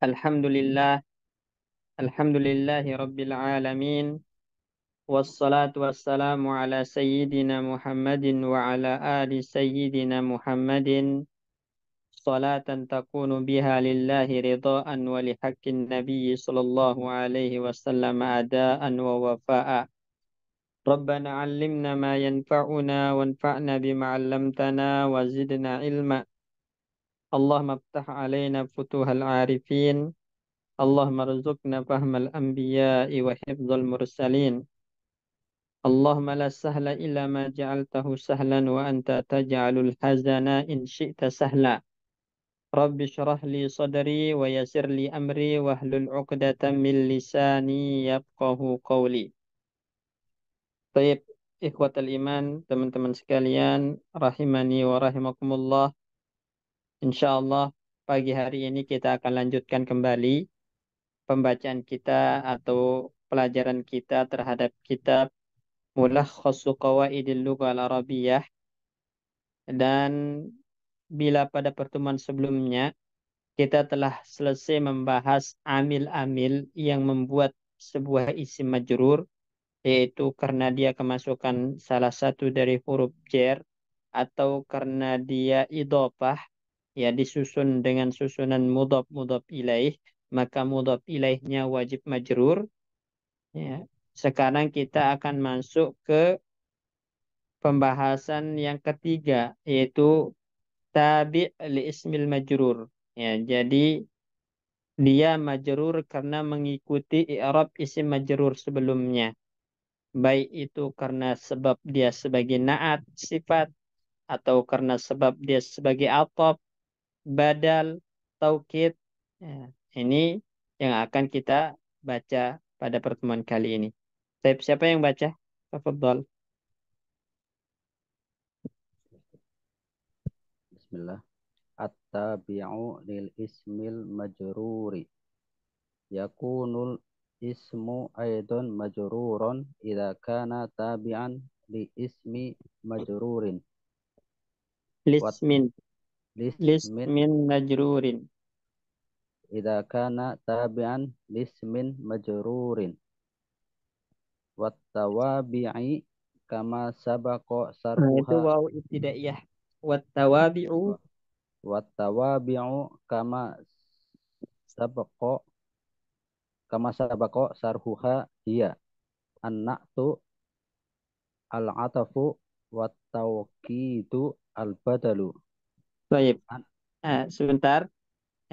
Alhamdulillah, alhamdulillahi rabbil alamin. Wassalatu wassalamu ala sayyidina Muhammadin wa ala ali sayyidina Muhammadin. Salatan takunu biha lillahi ridhaan wa lihaqqin nabiyyi sallallahu alaihi wasallam adaan wa wafa'a. Rabbana allimna ma yanfa'una wanfa'na bima 'allamtana wa zidna ilma. Allahumma aftah alaina futuhal arifin. Allahumma rzuqna fahmal anbiya'i wa hifdzal mursalin. Allahumma la sahla illa ma ja'altahu sahlan wa anta taj'alul hazana in syi'ta sahla. Rabbi syrah li sadri wa yassir li amri wahlul 'uqdatam min lisani yafqahu qawli. Baik, ikhwatal iman, teman-teman sekalian, rahimani wa rahimakumullah. Insyaallah pagi hari ini kita akan lanjutkan kembali pembacaan kita atau pelajaran kita terhadap kitab Mulakhassu Qawaidil Lughah Al-Arabiyyah. Dan bila pada pertemuan sebelumnya kita telah selesai membahas amil-amil yang membuat sebuah isim majrur, yaitu karena dia kemasukan salah satu dari huruf jar atau karena dia idhofah, ya disusun dengan susunan mudhaf mudhaf ilaih, maka mudhaf ilaihnya wajib majrur. Ya. Sekarang kita akan masuk ke pembahasan yang ketiga, yaitu tabi' li ismil majrur. Ya, jadi dia majrur karena mengikuti i'rab isim majrur sebelumnya. Baik itu karena sebab dia sebagai na'at sifat, atau karena sebab dia sebagai atop, badal, taukid. Ya, ini yang akan kita baca pada pertemuan kali ini. Siapa yang baca? Tafadhol. Bismillah. At-tabi'u lil ismil majruri. Yakunul ismu aidon majruron idza kana tabi'an li ismi majrurin. Wat Lismin. lismin Lismin majrurin. idza kana tabi'an lismin majrurin. Wat tawabi'i kama sabaqa Nah, itu sarhuha. waw ibtidaiyah. Wattawabi'u. Wat tawabi'u sabaqa kama sabaqa sarhuha hiya an-na'tu al-atafu wa tawkidu al-badalu. Baik. Sebentar.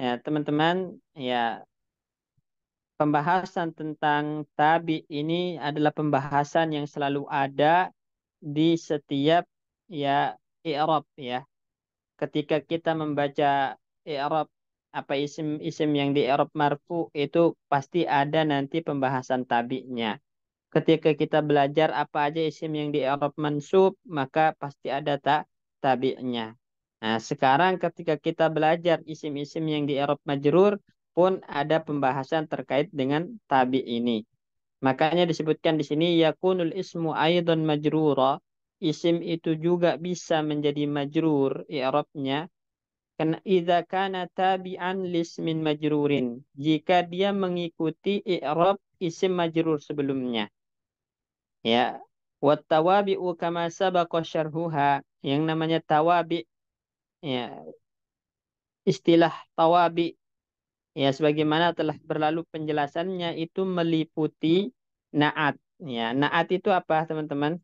Ya, teman-teman, ya, pembahasan tentang tabi ini adalah pembahasan yang selalu ada di setiap, ya, i'rab, ya. Ketika kita membaca i'rab apa isim-isim yang di i'rab marfu, itu pasti ada nanti pembahasan tabi'nya. Ketika kita belajar apa aja isim yang di i'rab mansub, maka pasti ada tabi'nya. Nah, sekarang ketika kita belajar isim-isim yang di i'rab majrur pun ada pembahasan terkait dengan tabi' ini. Makanya disebutkan di sini yakunul ismu aidon majrura. Isim itu juga bisa menjadi majrur i'rabnya karena idza kana tabi'an lismin majrurin. Jika dia mengikuti i'rab isim majrur sebelumnya. Ya, wattawabi'u kama sabaqa syarhuha. Yang namanya tawabi, ya, istilah tawabi, ya sebagaimana telah berlalu penjelasannya, itu meliputi naat. Ya, naat itu apa, teman-teman?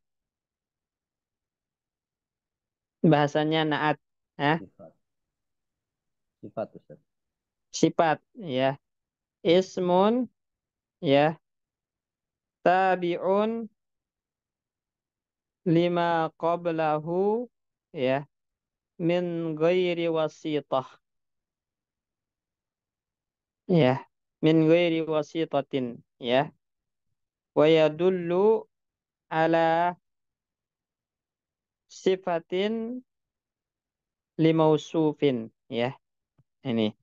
Bahasanya naat. Hah? Sifat. Sifat Ustaz. Sifat, ya. Ismun, ya, tabi'un lima qablahu, ya, min ghairi wasitah. Ya, min ghairi wasitatin, ya. Wa yadullu ala sifatin limausufin, ya. Ini.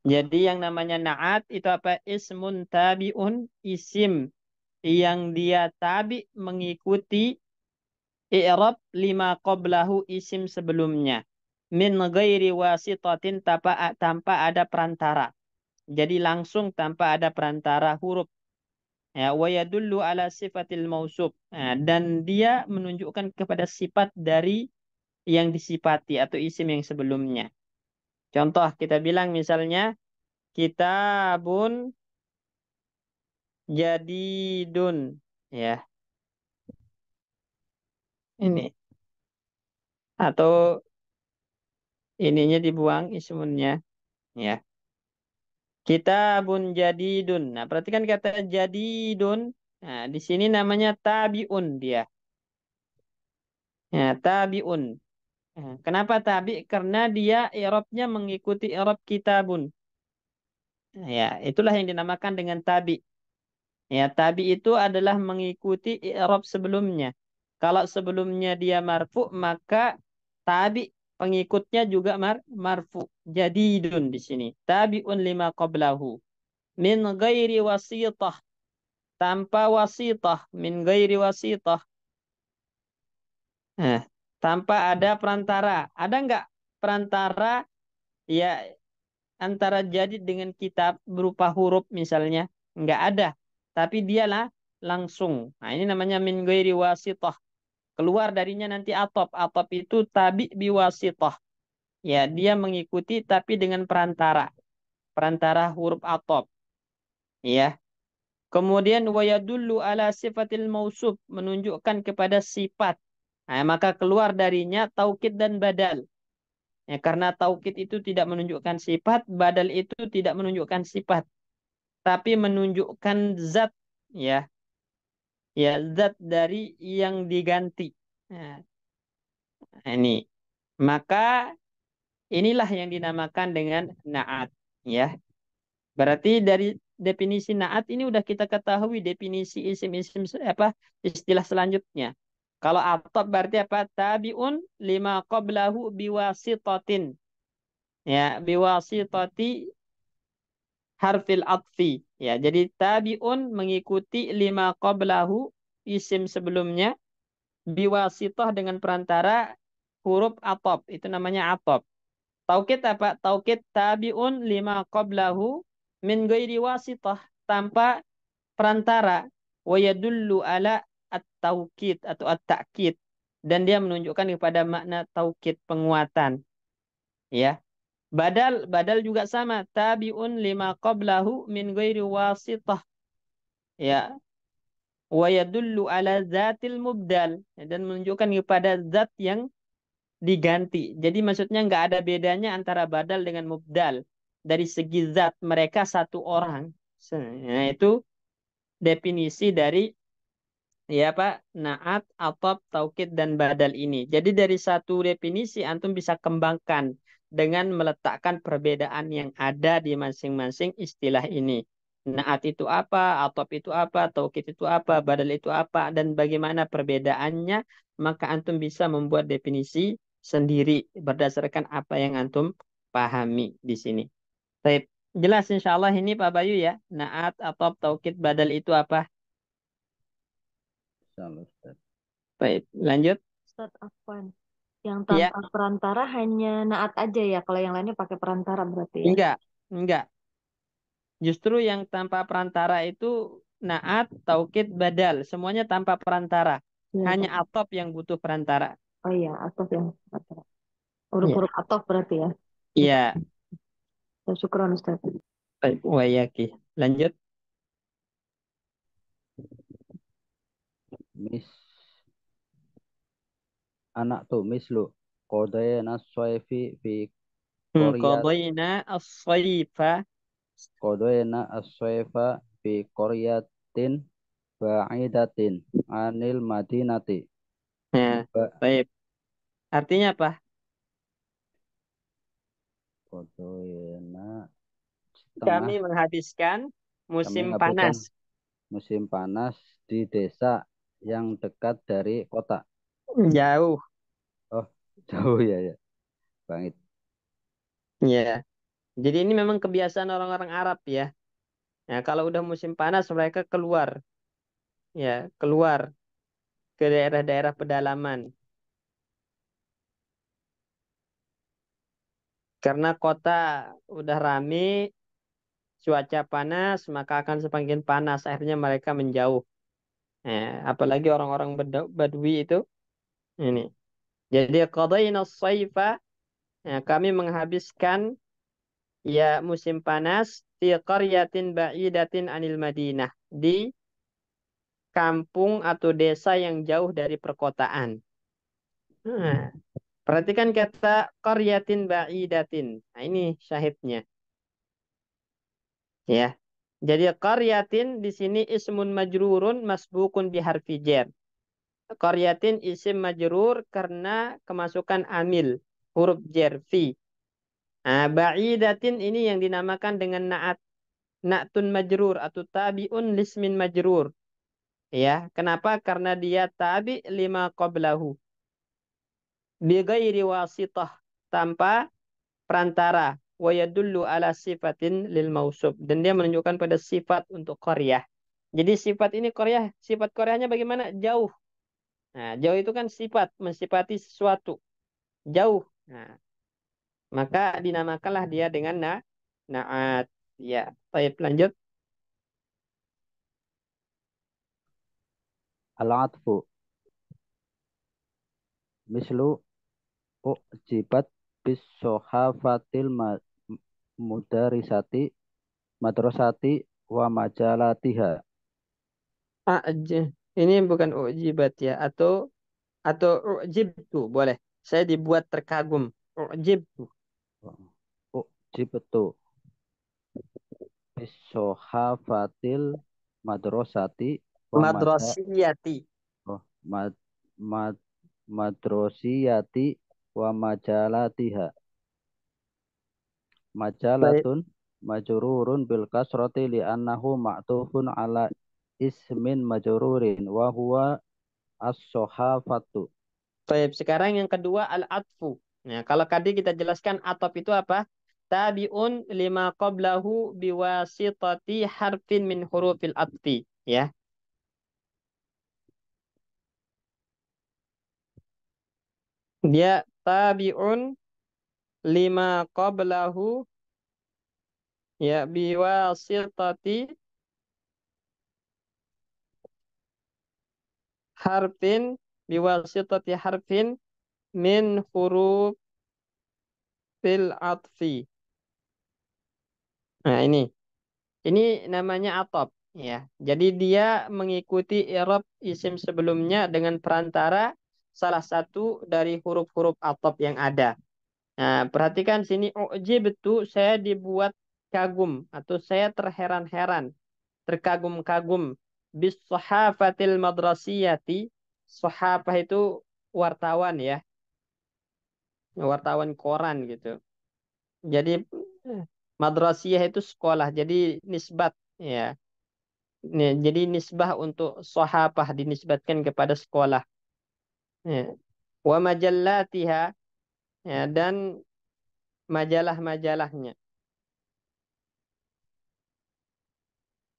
Jadi yang namanya na'at itu apa? Ismun tabi'un, isim yang dia tabi mengikuti i'rab lima qablahu, isim sebelumnya. Min ghairi wasitatin, tanpa ada perantara. Jadi langsung tanpa ada perantara huruf. Ya, wa yadullu ala sifatil mausuf. Nah, dan dia menunjukkan kepada sifat dari yang disifati atau isim yang sebelumnya. Contoh kita bilang misalnya kitabun jadidun, ya. Ini atau ininya dibuang ismunnya, ya. Kitabun jadidun. Nah, perhatikan kata jadidun. Nah, di sini namanya tabiun dia. Ya, tabiun. Nah, kenapa tabi? Karena dia i'rabnya mengikuti i'rab kitabun. Nah, ya, itulah yang dinamakan dengan tabi. Ya, tabi itu adalah mengikuti i'rab sebelumnya. Kalau sebelumnya dia marfu, maka tabi pengikutnya juga marfu. Jadidun di sini. Tabiun lima qablahu. Min ghairi wasitah. Tanpa wasitah. Min ghairi wasitah. Nah, tanpa ada perantara. Ada nggak perantara ya antara jadid dengan kitab berupa huruf misalnya? Nggak ada. Tapi dialah langsung. Nah, ini namanya min ghairi wasitah. Keluar darinya nanti atop. Atop itu tabi biwasitah. Ya, dia mengikuti tapi dengan perantara. Perantara huruf atop. Ya. Kemudian wayadullu ala sifatil mausuf. Menunjukkan kepada sifat. Nah, maka keluar darinya taukid dan badal. Ya, karena taukid itu tidak menunjukkan sifat, badal itu tidak menunjukkan sifat, tapi menunjukkan zat, ya, ya zat dari yang diganti. Nah, ini maka inilah yang dinamakan dengan naat, ya. Berarti dari definisi naat ini udah kita ketahui definisi isim-isim apa istilah selanjutnya. Kalau atop berarti apa? Tabiun lima qablahu biwasitatin. Ya, biwasitati harfil atfi. Ya, jadi tabiun mengikuti lima qablahu isim sebelumnya biwasitah dengan perantara huruf atop. Itu namanya atop. Taukid apa? Taukid tabiun lima qablahu min ghairi wasitah, tanpa perantara. Wa yadullu ala at-taukid atau at-ta'kid, dan dia menunjukkan kepada makna taukid, penguatan, ya. Badal juga sama. Tabiun lima qablahu min ghairi wasitah. Ya. Wa yadullu ala zatil mubdal. Dan menunjukkan kepada zat yang diganti. Jadi maksudnya nggak ada bedanya antara badal dengan mubdal. Dari segi zat mereka satu orang. Nah, itu definisi dari ya Pak, naat, atop, taukid, dan badal ini. Jadi dari satu definisi antum bisa kembangkan dengan meletakkan perbedaan yang ada di masing-masing istilah ini. Naat itu apa, atop itu apa, taukid itu apa, badal itu apa, dan bagaimana perbedaannya, maka antum bisa membuat definisi sendiri berdasarkan apa yang antum pahami di sini. Baik, jelas insya Allah ini Pak Bayu ya, naat, atop, taukid, badal itu apa? Salah, Ustaz. Baik, lanjut. Ustaz Afwan. Yang Ya. tanpa perantara hanya naat aja ya. Kalau yang lainnya pakai perantara berarti ya. Enggak, enggak. Justru yang tanpa perantara itu naat, taukid, badal. Semuanya tanpa perantara. Iya, Hanya Pak. atop yang butuh perantara. Oh iya, atof yang perantara. Iya. Huruf-huruf atof berarti ya. Iya. Ya, syukron Ustaz. Baik, wayaki. Lanjut. Mis anak tuh mislu qadayna soifi fi koryat Qadayna as-sayfa. qadayna as-soifa fi koryatin ba'idatin anil madinati. Ya, baik. Artinya apa? Qadayna Kami setengah menghabiskan kami musim menghabiskan panas. musim panas di desa yang dekat dari kota. Jauh. Oh, jauh ya ya. Bangit. Ya. Jadi ini memang kebiasaan orang-orang Arab ya. Ya, kalau udah musim panas mereka keluar. Ya, keluar ke daerah-daerah pedalaman. Karena kota udah rame, cuaca panas, maka akan semakin panas. Akhirnya mereka menjauh. Apalagi orang-orang Badui itu ini. Jadi qadayna as-sayfa, kami menghabiskan ya musim panas di qaryatin ba'idatin anil Madinah, di kampung atau desa yang jauh dari perkotaan. Nah, perhatikan kata qaryatin ba'idatin. Nah, ini syahidnya ya. Jadi qaryatin di sini ismun majrurun masbukun biharfi jar. Qaryatin isim majrur karena kemasukan amil huruf jar fi. Nah, ba'idatin ini yang dinamakan dengan na'tun majrur atau tabi'un lismin majrur. Ya, kenapa? Karena dia tabi lima qablahu. Bighairi wasitah, tanpa perantara. Wa yadullu ala sifatin lil mausuf. Dan dia menunjukkan pada sifat untuk qaryah. Jadi sifat ini qaryah, sifat qaryahnya bagaimana? Jauh. Nah, jauh itu kan sifat, mensifati sesuatu. Jauh. Nah, maka dinamakanlah dia dengan na'at. Ya, baik lanjut. Al-atfu mislu ujibat bis sohafatil mudarisati madrasati wa majalatiha. Ini bukan ujibat ya, atau ujibtu boleh. Saya dibuat terkagum. Ujibtu. Ujibtu bis sohafatil madrasati wa Madrasiyati. oh, mad, mad, madrosiyati wa majalatiha. Baik, Majalatun majrurun bil kasrati li'annahu ma'tufun ala ismin majrurin wa huwa as-sohafatu. baik. Sekarang yang kedua al-atfu. Nah, kalau tadi kita jelaskan atop itu apa? Tabi'un lima qablahu biwasitati harfin min hurufil atfi. Ya. Dia tabi'un lima qablahu ya biwasitati harfin biwasitati harfin min hurufil atfi. Nah, ini namanya atop ya. Jadi dia mengikuti i'rab isim sebelumnya dengan perantara salah satu dari huruf-huruf atop yang ada. Nah, perhatikan sini betul saya dibuat kagum atau saya terheran-heran, terkagum-kagum bis sahafatil madrasiyati. Sahafah itu wartawan ya, wartawan koran gitu. Jadi madrasiyah itu sekolah. Jadi nisbat ya. Jadi nisbah untuk sahabah dinisbatkan kepada sekolah. Ya. Wa majallatiha, ya, dan majalah-majalahnya.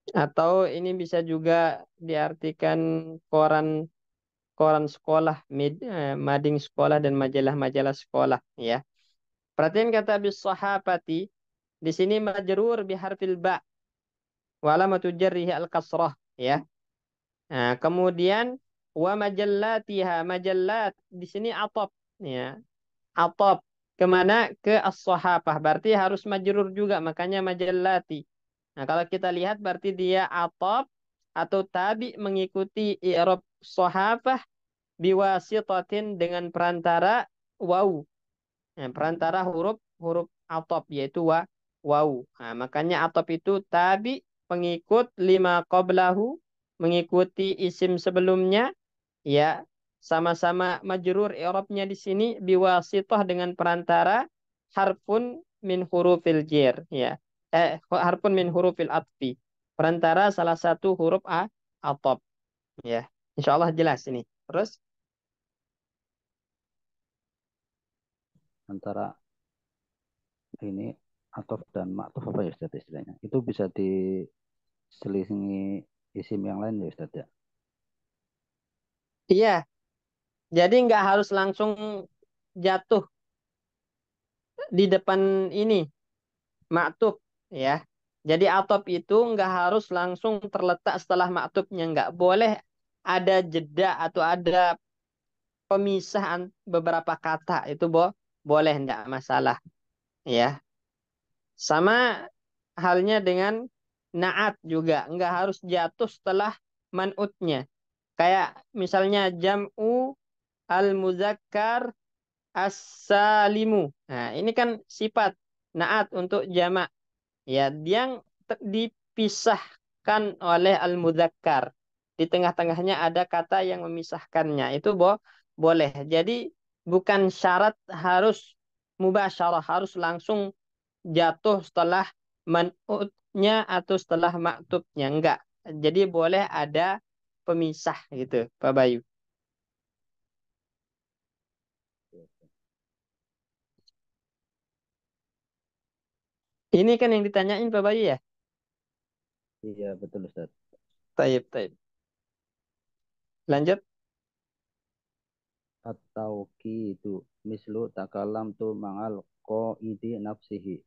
Atau ini bisa juga diartikan koran koran sekolah, mading sekolah dan majalah-majalah sekolah. Ya. Perhatian kata bis sahabati di sini majrur biharfil ba wa alamatu jarrihi al kasrah ya. Nah, kemudian wa majallatiha, majallat di sini atop ya. Atop kemana? Ke as-sahabah. Berarti harus majrur juga, makanya majallati. Nah, kalau kita lihat berarti dia atop atau tabi mengikuti i'rab sahabah biwasitatin dengan perantara waw. Nah, perantara huruf huruf atop yaitu waw. Nah, makanya atop itu tabi pengikut lima qablahu, mengikuti isim sebelumnya ya, sama-sama majrur i'rabnya di sini biwasithah dengan perantara harfun min hurufil jar ya. Harfun min hurufil atfi. Perantara salah satu huruf atop ya. Insyaallah jelas ini. Terus Antara ini atof dan maktuf apa ya Ustaz istilahnya? Itu bisa diselingi isim yang lain ya Ustaz ya? iya, jadi nggak harus langsung jatuh di depan ini maktub ya. Jadi atop itu nggak harus langsung terletak setelah maktubnya, nggak boleh ada jeda atau ada pemisahan beberapa kata itu boleh nggak masalah ya. Sama halnya dengan naat juga nggak harus jatuh setelah man'utnya. Kayak misalnya jam'u al-muzakkar as-salimu. Nah, ini kan sifat naat untuk jamak. Ya, dia yang dipisahkan oleh al-muzakkar. Di tengah-tengahnya ada kata yang memisahkannya. Itu boleh. Jadi bukan syarat harus mubasyarah, harus langsung jatuh setelah man'utnya atau setelah maktubnya. Enggak. Jadi boleh ada pemisah gitu, Pak Bayu. Ini kan yang ditanyain Pak Bayu ya? Iya, betul Ustaz. Taib, taib. Lanjut. At-tauqidu mislu takalam tu ma'al qaidi nafsihi.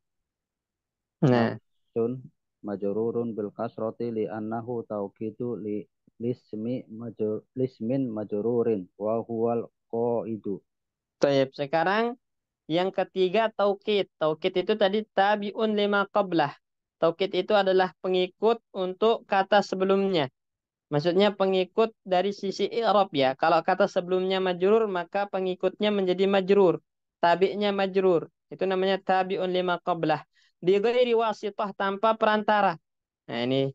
Nah, Nafsun majrurun bil kasrati li annahu tauqidu li lismin majrurin wa huwal qaidu. taib. Sekarang yang ketiga taukid. Taukid itu tadi tabiun lima qablah. Taukid itu adalah pengikut untuk kata sebelumnya. Maksudnya pengikut dari sisi i'rab ya. Kalau kata sebelumnya majrur, maka pengikutnya menjadi majrur. Tabi'nya majrur. Itu namanya tabi'un lima qablah. Bi ghairi wasitah, tanpa perantara. Nah ini.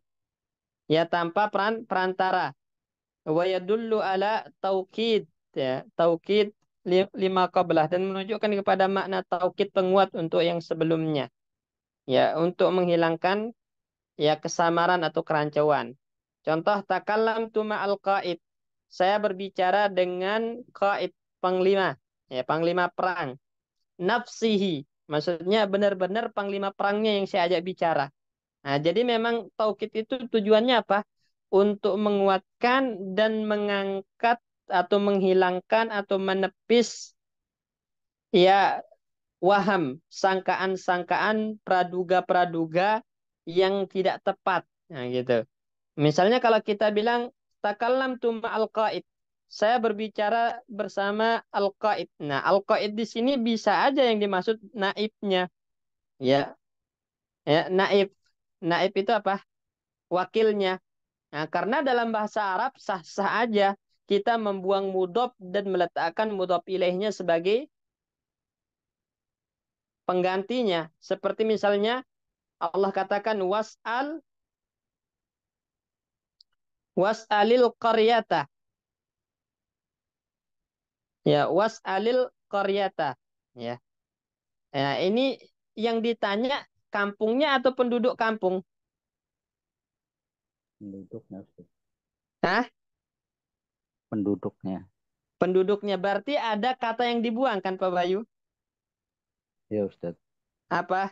Ya tanpa perantara. Wa yadullu ala taukid. Ya, taukid lima qablah. Dan menunjukkan kepada makna taukid penguat untuk yang sebelumnya. Ya, untuk menghilangkan ya kesamaran atau kerancuan. Contoh takallam tu ma'al qaid. Saya berbicara dengan qaid panglima, ya panglima perang. Nafsihi, maksudnya benar-benar panglima perangnya yang saya ajak bicara. Nah, jadi memang taukid itu tujuannya apa? Untuk menguatkan dan mengangkat atau menghilangkan atau menepis ya waham, sangkaan-sangkaan, praduga-praduga yang tidak tepat. Nah, gitu. Misalnya kalau kita bilang takallam tu ma'al qaid. Saya berbicara bersama al-qaid. Nah, al-qaid di sini bisa aja yang dimaksud naibnya. Ya, ya naib. Naib itu apa? Wakilnya. Nah, karena dalam bahasa Arab sah-sah aja kita membuang mudhof dan meletakkan mudhof ilaihnya sebagai penggantinya. Seperti misalnya Allah katakan was'alil qaryata. Ya, was'alil qaryata. Ya. Nah, ini yang ditanya kampungnya atau penduduk kampung? Penduduknya Ustaz. Hah? Penduduknya. Penduduknya berarti ada kata yang dibuang kan Pak Bayu? Ya Ustaz. Apa?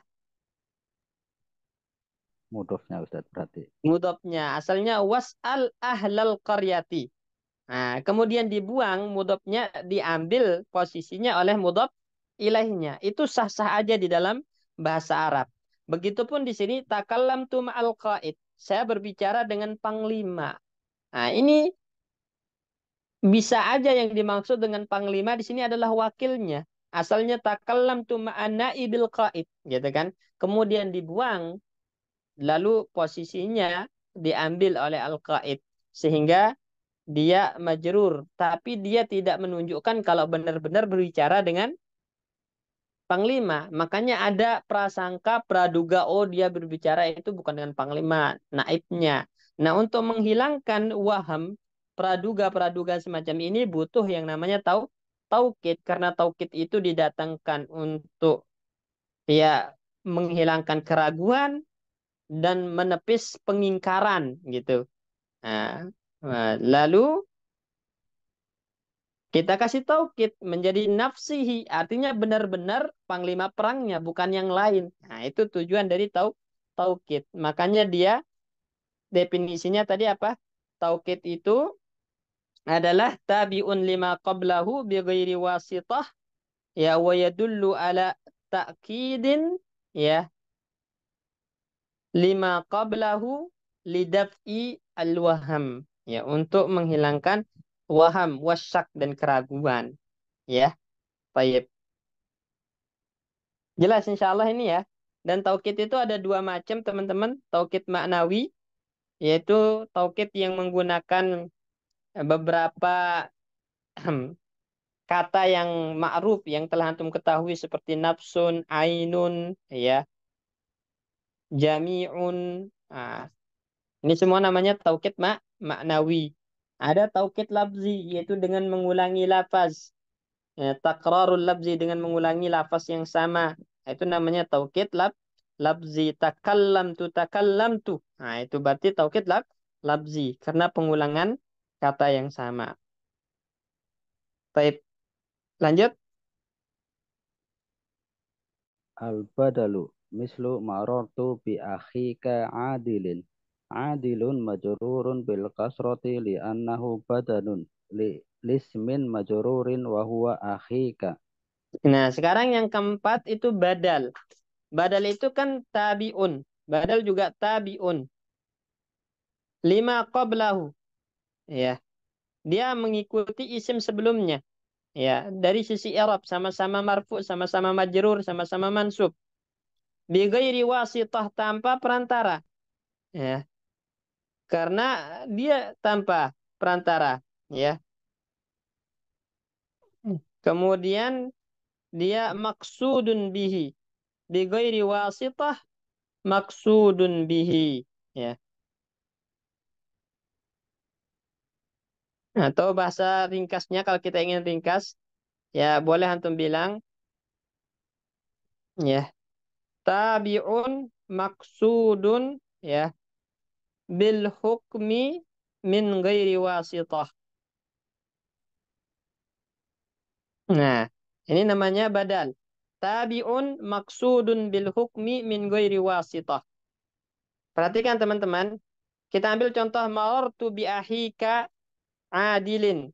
Mudofnya Ustaz berarti. Mudhofnya. Asalnya was'al ahlal qaryati. Nah, kemudian dibuang mudhofnya diambil posisinya oleh mudhof ilaihnya. Itu sah-sah aja di dalam bahasa Arab. Begitupun di sini takallamtu ma'al qaid. Saya berbicara dengan panglima. Nah, ini bisa aja yang dimaksud dengan panglima di sini adalah wakilnya. Asalnya takallamtu ma'an naibil qaid, gitu kan? Kemudian dibuang, lalu posisinya diambil oleh al-qaid sehingga dia majrur, tapi dia tidak menunjukkan kalau benar-benar berbicara dengan panglima. Makanya ada prasangka praduga, oh dia berbicara itu bukan dengan panglima, naibnya. Nah, untuk menghilangkan waham praduga-praduga semacam ini butuh yang namanya taukid, karena taukid itu didatangkan untuk ya menghilangkan keraguan dan menepis pengingkaran gitu. Nah, lalu kita kasih taukid menjadi nafsihi, artinya benar-benar panglima perangnya, bukan yang lain. Nah, itu tujuan dari taukid. Makanya dia definisinya tadi apa? Taukid itu adalah tabi'un lima qablahu bi ghairi wasitah ya, wa yadullu ala ta'kidin ya, lima qablahu lidaf'i al-waham. Ya, untuk menghilangkan waham, wasyak dan keraguan. Ya, baik. Jelas insya Allah ini ya. Dan taukid itu ada dua macam teman-teman. Taukid maknawi, yaitu taukid yang menggunakan beberapa kata yang ma'ruf yang telah antum ketahui seperti nafsun, ainun, ya, jami'un. Nah, ini semua namanya taukid maknawi. Ada taukid labzi yaitu dengan mengulangi lafaz. Ya, takrarul labzi dengan mengulangi lafaz yang sama. Nah, itu namanya taukid labzi. Takallamtu. Nah, itu berarti taukid labzi karena pengulangan kata yang sama. Baik, lanjut. Al-badalu mislu marartu bi akhika adilin. Adilun majrurun bil kasrati li'annahu badanun lismin majrurin wa huwa akhika. Nah, sekarang yang keempat itu badal. Badal itu kan tabiun. Badal juga tabiun. Lima qablahu. Ya, dia mengikuti isim sebelumnya. Ya, dari sisi i'rab sama-sama marfu, sama-sama majrur, sama-sama mansub. Bi ghairi wasitah tanpa perantara. Ya, karena dia tanpa perantara. Ya. Kemudian dia maksudun bihi. Bi ghairi wasitah maksudun bihi. Ya. Atau bahasa ringkasnya kalau kita ingin ringkas, ya boleh antum bilang, ya, tabi'un maksudun, ya, bil hukmi min ghairi wasitah. Nah, ini namanya badal. Tabi'un maksudun bil hukmi min ghairi wasitah. Perhatikan teman-teman, kita ambil contoh marartu bi ahika adilin.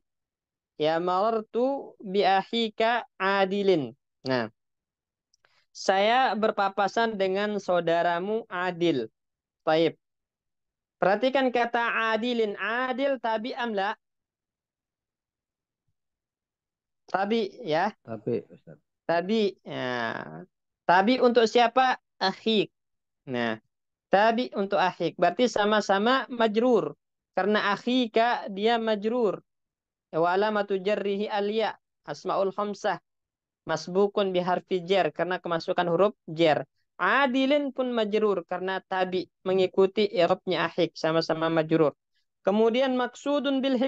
Ya, marartu bi ahika adilin. Nah, saya berpapasan dengan saudaramu Adil. Baik. Perhatikan kata adilin. Adil tabi amla. Tabi ya. Tapi Ustaz, Tabi. Ya. Tabi untuk siapa? Akhik. Nah, tabi untuk akhik. Berarti sama-sama majrur. Karena akhika dia majrur. Wa alamatu jarrihi alya. Asmaul khamsah. Masbukun biharfi jer karena kemasukan huruf jer. Adilin pun majrur karena tabi mengikuti i'rabnya ahik sama-sama majrur. Kemudian maksudun bil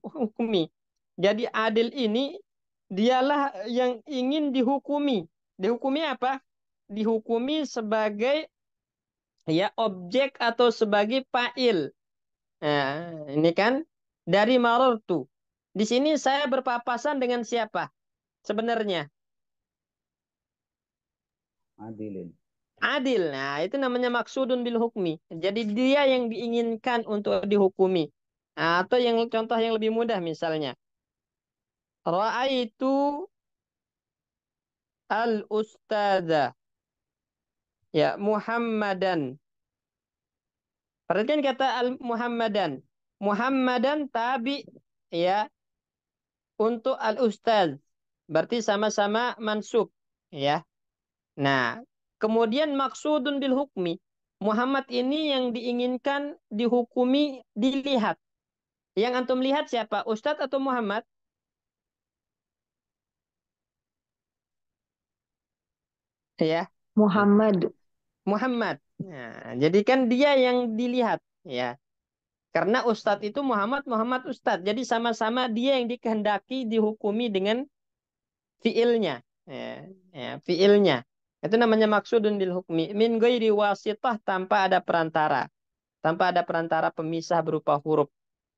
hukmi. Jadi adil ini dialah yang ingin dihukumi. Dihukumi apa? Dihukumi sebagai, ya, objek atau sebagai fa'il. Nah, ini kan dari marartu. Di sini saya berpapasan dengan siapa sebenarnya? adilin. Adil. Nah, itu namanya maksudun bil hukmi. Jadi dia yang diinginkan untuk dihukumi. Nah, atau yang contoh yang lebih mudah misalnya. Ra'aitu al-ustadza. Ya, Muhammadan. Perhatikan kata al-Muhammadan. Muhammadan tabi, ya, untuk al-ustadz. Berarti sama-sama mansub, ya. Nah, kemudian maksudun bil hukmi. Muhammad ini yang diinginkan dihukumi dilihat. Yang antum lihat siapa? Ustadz atau Muhammad? Ya, Muhammad. Muhammad. Nah, jadi kan dia yang dilihat, ya. Karena Ustadz itu Muhammad, Muhammad Ustadz. Jadi sama-sama dia yang dikehendaki dihukumi dengan fiilnya. Ya, ya, fiilnya. Itu namanya maksudun bil hukmi. Min ghairi wasitah tanpa ada perantara. Tanpa ada perantara pemisah berupa huruf.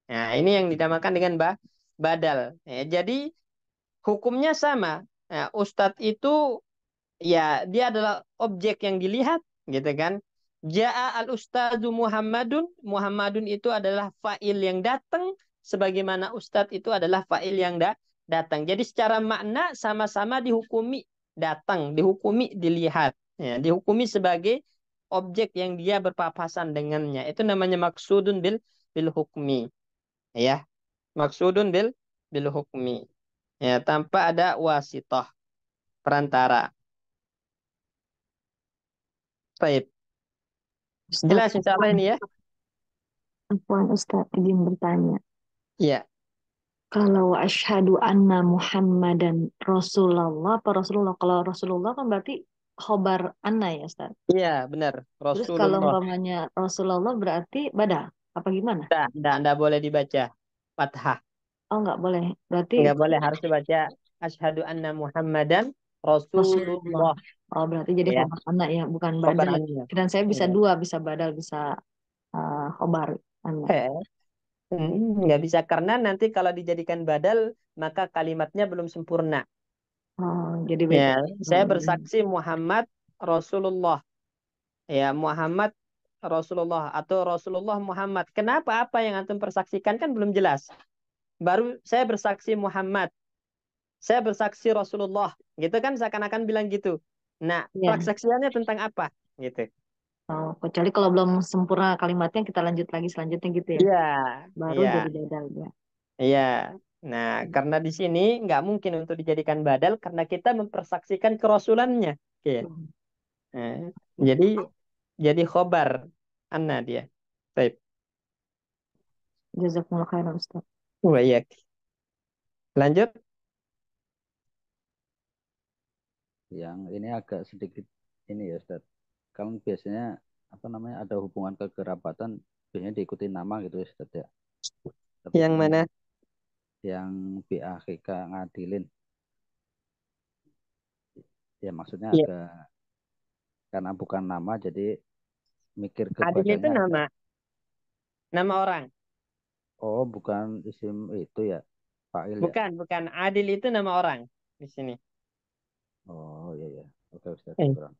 Nah, ini yang dinamakan dengan badal. Ya, jadi hukumnya sama. Nah, Ustadz itu, ya, dia adalah objek yang dilihat, gitu kan. Ja'a al-ustadzu Muhammadun. Muhammadun itu adalah fa'il yang datang, sebagaimana ustadz itu adalah fa'il yang datang. Jadi secara makna sama-sama dihukumi datang, dihukumi dilihat, ya, dihukumi sebagai objek yang dia berpapasan dengannya. Itu namanya maksudun bil hukmi. Ya, maksudun bil hukmi. Ya, tanpa ada wasitoh perantara. Baik. Ustaz, Jelas insya Allah ini ya. Afwan Ustaz, izin bertanya. Ya, Kalau asyhadu anna Muhammadan Rasulullah, apa Rasulullah? Kalau Rasulullah kan berarti khobar anna ya Ustaz. iya benar. Terus kalau Rasulullah. umpamanya Rasulullah berarti badal. Apa gimana? Tidak boleh dibaca fathah. Oh nggak boleh. Berarti Nggak boleh, harus dibaca asyhadu anna Muhammadan Rasulullah. Rasulullah. Oh berarti jadi Ya, khobar anna ya, bukan khabar badal. annya. Dan saya bisa Ya. dua, bisa badal, bisa khobar anna. Nggak bisa karena nanti kalau dijadikan badal maka kalimatnya belum sempurna. Oh jadi Ya, beda. saya Hmm. bersaksi Muhammad Rasulullah. Ya, Muhammad Rasulullah atau Rasulullah Muhammad. Kenapa apa yang antum persaksikan kan belum jelas. Baru saya bersaksi Muhammad, saya bersaksi Rasulullah. Gitu kan seakan-akan bilang gitu. Nah, Ya. persaksiannya tentang apa? Gitu. Oh, kecuali kalau belum sempurna kalimatnya kita lanjut lagi selanjutnya gitu ya. Iya, Baru iya, jadi badal ya. iya. Nah, karena di sini nggak mungkin untuk dijadikan badal karena kita mempersaksikan kerasulannya. Oke. Hmm. Nah, jadi jadi khobar anna dia. Baik. Jazakumullah khairan Ustaz. Wah, iya. Lanjut. Yang ini agak sedikit ini ya Ustaz. Kan biasanya apa namanya ada hubungan kekerabatan biasanya diikuti nama gitu ya Ustaz ya. Tapi Yang ini mana? yang BAKK ngadilin ya maksudnya Iya. agak karena bukan nama jadi mikir ke Adil itu badalnya agak nama orang. oh bukan isim itu ya fa'il ya. Bukan, bukan. Adil itu nama orang di sini. Oh iya ya. Oke Ustaz, Eh, syukuran.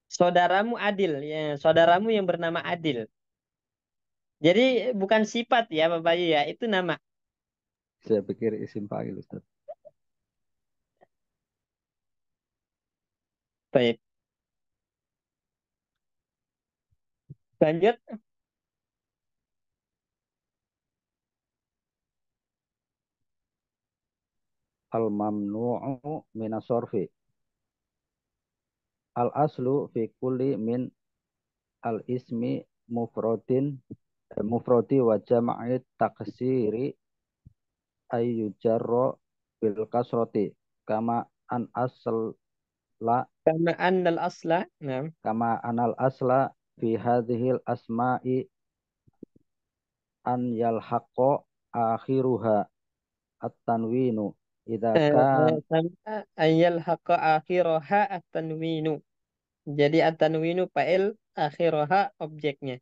Saudaramu Adil, ya, saudaramu yang bernama Adil. Jadi bukan sifat ya, Bapak Bayu ya, itu nama. Saya pikir isim fa'il Ustaz. Baik. Lanjut. Al mamnu'u minas sorfi. Al aslu fi kulli min al ismi mufrodin mufrodi wa jama'i taksiri ayyujarro bil kasroti kama an asla Karena andal asla. Nah. kama anal asla fi hadhil asma'i an yalhaqo akhiruha at-tanwinu idza kan Ayal haqa akhiroha at-tanwinu. Jadi at-tanwinu fa'il, akhiroha objeknya.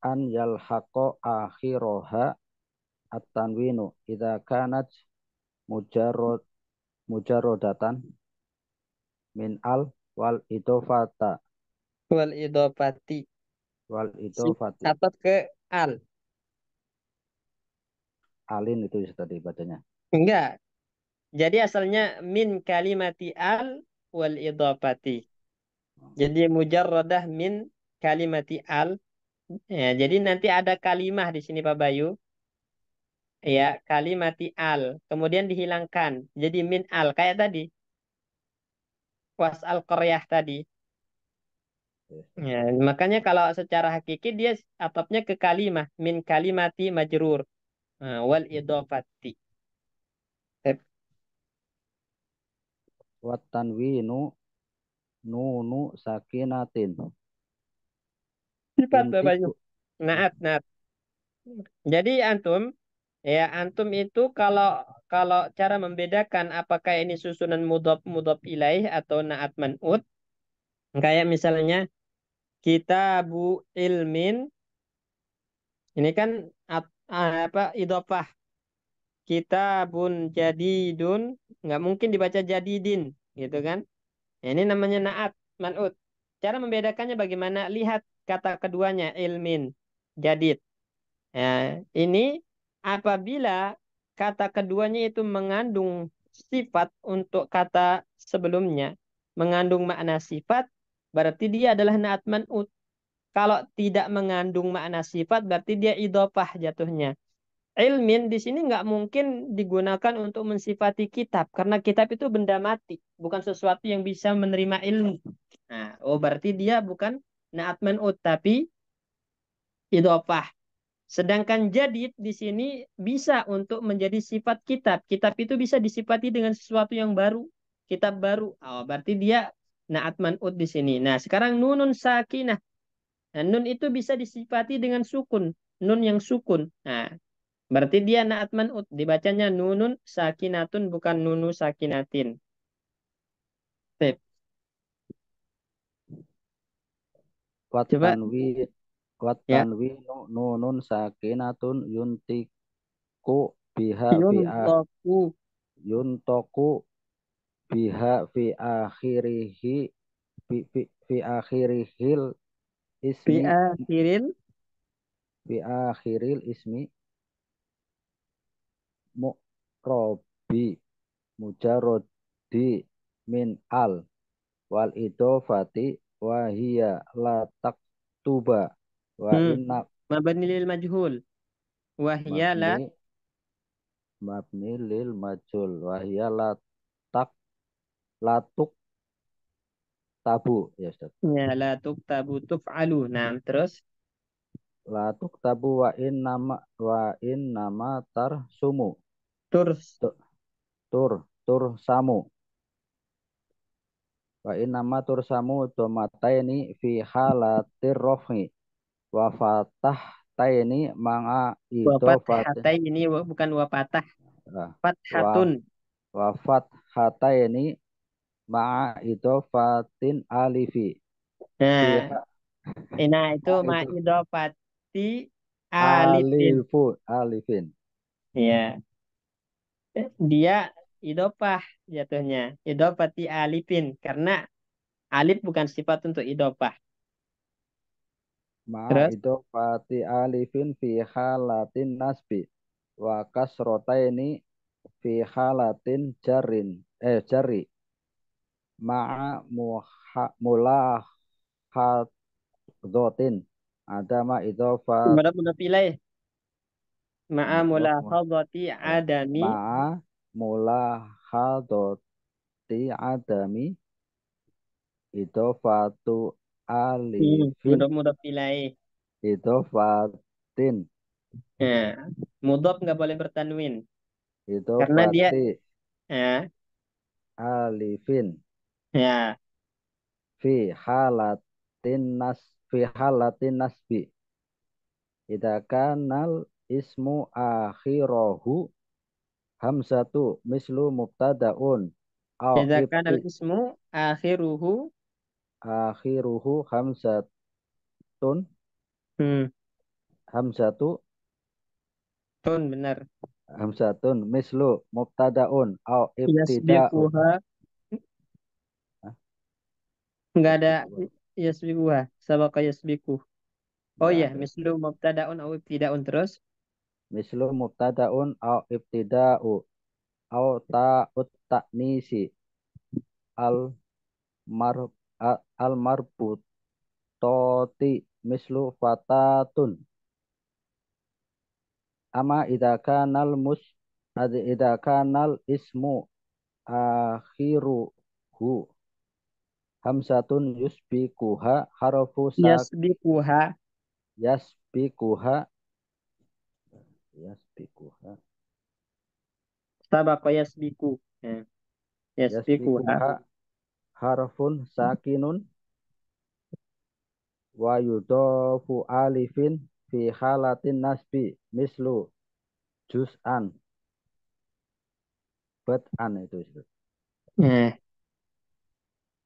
an yalhaqo akhiroha at-tanwinu idza kanat mujarrad mujarrodatan min al wal idofata Wal idopati. wal idofati Atau ke al. alin itu tadi bacanya. Enggak. Jadi asalnya min kalimati al wal idopati. Jadi mujarradah min kalimati al. Ya, jadi nanti ada kalimah di sini Pak Bayu. Ya, kalimati al. Kemudian dihilangkan. Jadi min al. Kayak tadi. Was al qaryah tadi. Ya, makanya kalau secara hakiki dia atapnya ke kalimah. Min kalimati majrur. Nah, wal idofati. Wat tanwinu nunu sakinatin Sifat Pak Bayu. intiku Naat, naat. Jadi antum itu kalau kalau cara membedakan apakah ini susunan mudhof mudhof ilaih atau naat man'ut, kayak misalnya kitabu ilmin, ini kan apa idhofah. Kitabun jadidun nggak mungkin dibaca jadidin, gitu kan? Nah, ini namanya naat man'ut. Cara membedakannya bagaimana? Lihat kata keduanya ilmin, jadid. Ya, ini apabila kata keduanya itu mengandung sifat untuk kata sebelumnya mengandung makna sifat, berarti dia adalah naat man'ut. Kalau tidak mengandung makna sifat, berarti dia idhofah jatuhnya. Ilmin di sini nggak mungkin digunakan untuk mensifati kitab, karena kitab itu benda mati, bukan sesuatu yang bisa menerima ilmu. Nah, berarti dia bukan naat man'ut, tapi idhofah. Sedangkan jadid di sini bisa untuk menjadi sifat kitab. Kitab itu bisa disifati dengan sesuatu yang baru, kitab baru. Berarti dia naat man'ut di sini. Nah, sekarang nunun sakinah. Nah, nun itu bisa disifati dengan sukun, nun yang sukun. Nah, berarti dia naat man'ut. Dibacanya nunun sakinatun, bukan nunu sakinatin. Sip. Coba Watanwi ya. watanwi nunun sakinatun yuntiku biha fi Yuntoku yuntoku biha fi akhirihil fi ismi akhiril fi akhiril ismi mu'robi mujarrodi min al wal idofati wa hiya la taktuba wa hmm. inna Mabani lil majhul. Wahyala mabni mabni lil majul wa hiya la tak latuk tabu ya Ustaz. ya la tuktabu tuf'alu. Nah, terus Latuk tabu wa in nama tar sumu turs tur tur samu wa in nama tur samu domataini fi halatir rofi wa fatah taini manga wa idofat fathatai ini bukan wa patah. wa Fathatun. wa fathataini ma'a idofatin alifi Nah, fiha nah itu itu ma'idofati alifin. alifin Ya, dia idopah jatuhnya. Idopati alifin. Karena alif bukan sifat untuk idopah. ma'a Terus, idofati alifin fi halatin nasbi wa kasrotaini fi halatin jari ma'a mulahadzotin ada ma idofat mudah-mudah pilih. Ma'amulahadhati adami. ma'a mulahadzoti adami idofatu alifin Mudah-mudah pilih. idofatin Nah, mudhof nggak boleh bertanwin. Karena dia, idofati ya, alifin ya, fi halatin nas fi halatin nasbi idza kanal ismu akhirahu hamzatu mislu mubtadaun au idza kana ibti al-ismu akhiruhu. akhiruhu hamzatun Hmm, hamzatu tun benar. hamzatun mislu mubtadaun au ibtida'u Yasbiquha Hah? nggak ada Yasbiquha. yasbiquha. Sabaqa yasbiqu. Oh Enggak iya, ada mislu mubtada'un aw ibtida'un terus. mislu mubtadaun au ibtida'u au ta'ut ta'nisi al mar al marbutoti mislu fatatun ama idza kanal ismu akhiruhu hamzatun yusbikuha harfu sak Yasbiquha. yasbikuha yasbikuha Sabaqa yasbiqu. Nah, yasbiquha. yasbikuha harfun sakinun wa yudofu alifin fi halatin nasbi mislu juz'an bad'an itu Nah,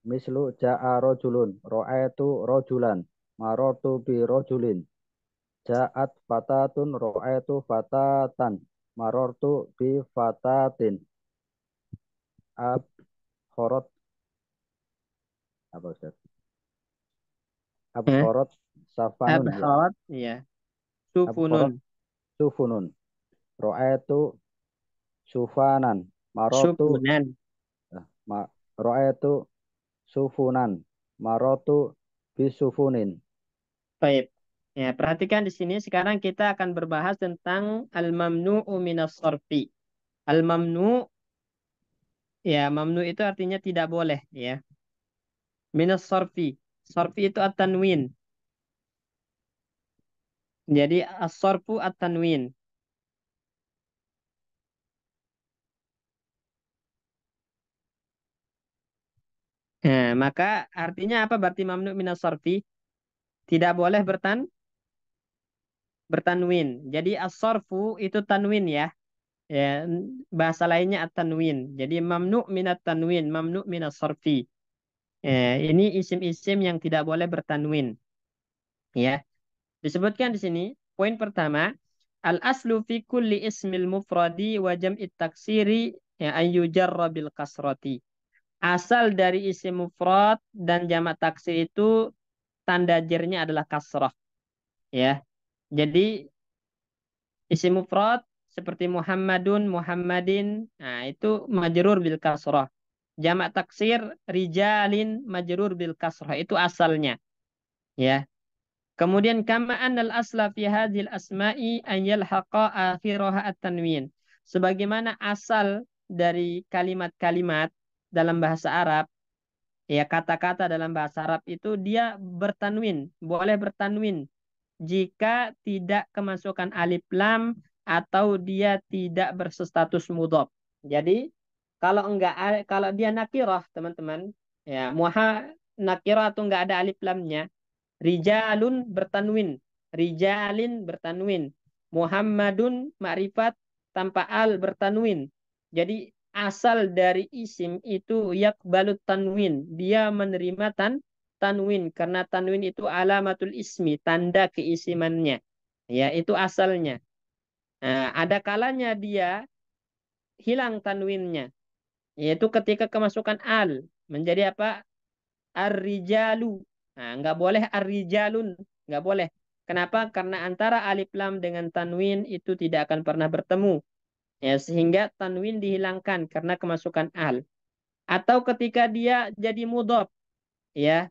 mislu ja'a rojulun ro'aitu rojulan marotu bi rojulin ja'at fatatun ro'aitu fatatan marortu bi fatatin ab khorot apa Ustaz? Ab eh, khorot safanun ya. abharat, ya. Ab khorot Sufunun. sufunun. Ro'aitu sufanan. Marotu Sufunan. ma, ro'etu sufunan. Marotu bisufunin. Baik. Ya, perhatikan di sini sekarang kita akan berbahas tentang al-mamnu'u minas sorfi. Al-mamnu, ya, mamnu itu artinya tidak boleh, ya. Minas sorfi. Sorfi itu at-tanwin. Jadi as-sorfu at-tanwin. Nah, maka artinya apa berarti mamnu minas sorfi? Tidak boleh bertanwin. Jadi as-sorfu itu tanwin ya. Ya, bahasa lainnya at-tanwin. Jadi mamnu minat tanwin, mamnu minas sorfi. Ini isim-isim yang tidak boleh bertanwin. Ya, disebutkan di sini poin pertama, al aslu fi kulli ismil mufradi wa jam'it taksiri ya ayyujarra bil kasrati. Asal dari isim mufrad dan jamak taksir itu tanda jernya adalah kasrah, ya. Jadi isim mufrad seperti Muhammadun, Muhammadin, nah itu majrur bil kasrah. Jamak taksir rijalin majrur bil kasrah itu asalnya, ya. Kemudian kama annal asla fi hadhil asma'i an yalhaqa akhiraha at-tanwin. Sebagaimana asal dari kalimat-kalimat dalam bahasa Arab, ya kata-kata dalam bahasa Arab itu dia bertanwin, boleh bertanwin jika tidak kemasukan alif lam atau dia tidak berstatus mudhof. Jadi kalau dia nakirah teman-teman, ya nakirah atau enggak ada alif lamnya, rijalun bertanwin, rijalin bertanwin, Muhammadun ma'rifat tanpa al bertanwin. Jadi asal dari isim itu yakbalut tanwin, dia menerima tanwin karena tanwin itu alamatul ismi, tanda keisimannya. Ya, itu asalnya. Nah, ada kalanya dia hilang tanwinnya, yaitu ketika kemasukan al menjadi apa? Ar-rijalu. Nah, nggak boleh ar-rijalun, nggak boleh. Kenapa? Karena antara alif lam dengan tanwin itu tidak akan pernah bertemu. Ya, sehingga tanwin dihilangkan karena kemasukan al. Atau ketika dia jadi mudhof, ya.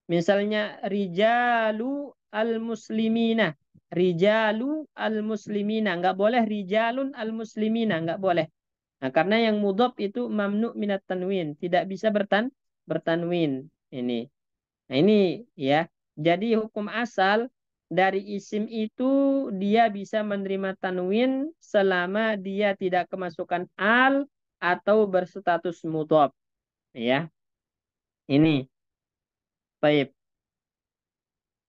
Misalnya rijalu al-muslimina. Rijalu al-muslimina. Nggak boleh rijalun al-muslimina. Nggak boleh. Nah, karena yang mudhof itu mamnu minat tanwin. Tidak bisa bertanwin. Ini. Nah, ini ya. Jadi hukum asal dari isim itu dia bisa menerima tanwin selama dia tidak kemasukan al atau berstatus mudhof. Ya. Ini. Baik.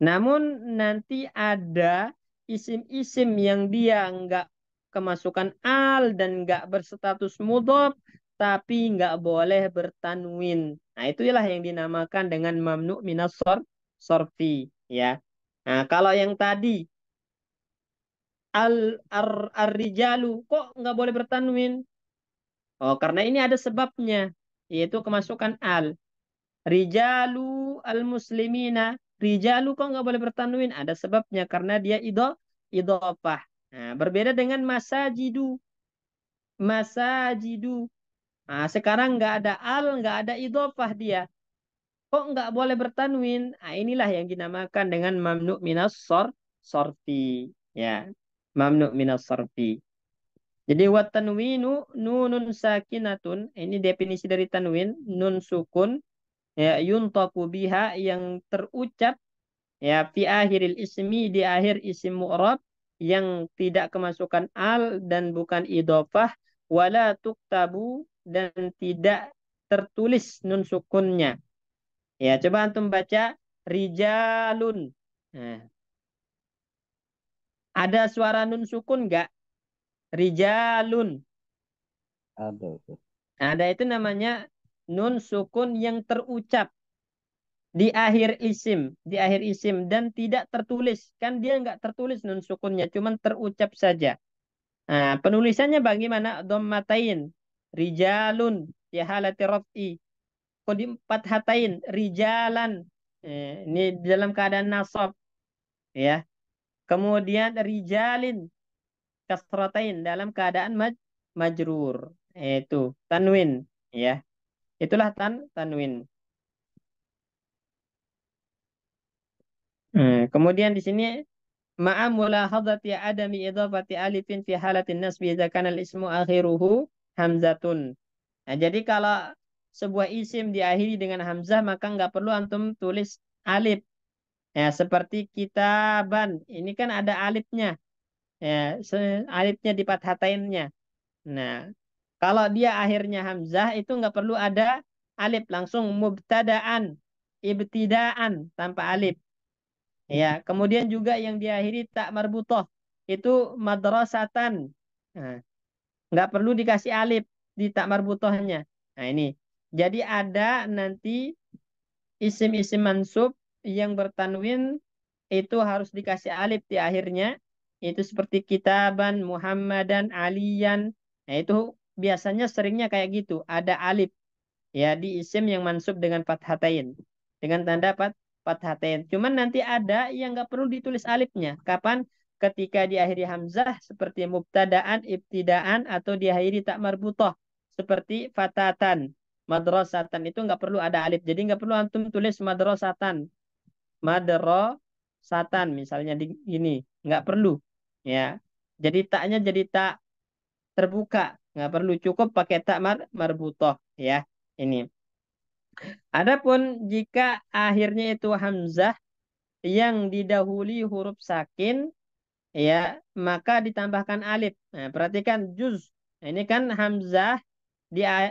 Namun nanti ada isim-isim yang dia nggak kemasukan al dan nggak berstatus mudhof, tapi nggak boleh bertanwin. Nah, itulah yang dinamakan dengan mamnu minas sorfi, ya. Nah, kalau yang tadi ar-rijalu kok nggak boleh bertanwin? Oh, karena ini ada sebabnya, yaitu kemasukan al. Rijalu al-muslimina. Rijalu kok nggak boleh bertanwin? Ada sebabnya karena dia idhofah. Nah, berbeda dengan masajidu. Masajidu. Nah, sekarang nggak ada al, nggak ada idhofah dia. Kok nggak boleh bertanwin? Nah, inilah yang dinamakan dengan mamnu minas sorfi. Ya, mamnu minas sorfi. Jadi wat tanwinu nunun sakinatun. Ini definisi dari tanwin. Nun sukun ya yuntaku biha yang terucap ya fi akhiril ismi di akhir isim mu'rab yang tidak kemasukan al dan bukan idhofah wala tuktabu dan tidak tertulis nun sukunnya. Ya, coba antum baca rijalun. Nah, ada suara nun sukun enggak? Rijalun. Ada Ustaz. Ada itu namanya nun sukun yang terucap di akhir isim dan tidak tertulis. Kan dia nggak tertulis nun sukunnya, cuman terucap saja. Nah, penulisannya bagaimana? Dhammatain, rijalun, ya halati raf'i. Qadim fathatain, rijalan. Ini dalam keadaan nasab, ya. Kemudian rijalin, kasratain dalam keadaan majrur. itu tanwin, ya. Itulah tanwin. Kemudian di sini ma'a mulahadati adami idhafati alifin fi halatin nasbi idza kana al-ismu akhiruhu hamzatun. Nah, jadi kalau sebuah isim diakhiri dengan hamzah maka nggak perlu antum tulis alif. Ya, seperti kitaban. Ini kan ada alifnya. Ya, alifnya di fathatainnya. Nah, kalau dia akhirnya hamzah itu nggak perlu ada alif, langsung mubtadaan, ibtidaan tanpa alif. Ya, kemudian juga yang diakhiri tak marbutoh itu madrasatan. Nah, nggak perlu dikasih alif di tak marbutohnya. Nah, ini. Jadi ada nanti isim-isim mansub yang bertanwin itu harus dikasih alif di akhirnya. Itu seperti kitaban, Muhammadan, Aliyan. Nah, itu biasanya seringnya kayak gitu. Ada alif ya di isim yang mansub dengan fathatain. Dengan tanda fathatain. Cuman nanti ada yang nggak perlu ditulis alifnya. Kapan? Ketika diakhiri hamzah seperti mubtadaan, ibtidaan atau diakhiri tak marbutoh seperti fatatan. Madrasatan itu nggak perlu ada alif. Jadi nggak perlu antum tulis madrasatan. Madrasatan misalnya di ini nggak perlu ya. Jadi taknya jadi tak terbuka, nggak perlu, cukup pakai tak marbutoh ya. Ini. Adapun jika akhirnya itu hamzah yang didahului huruf sakin ya, maka ditambahkan alif. Nah, perhatikan juz. Nah, ini kan hamzah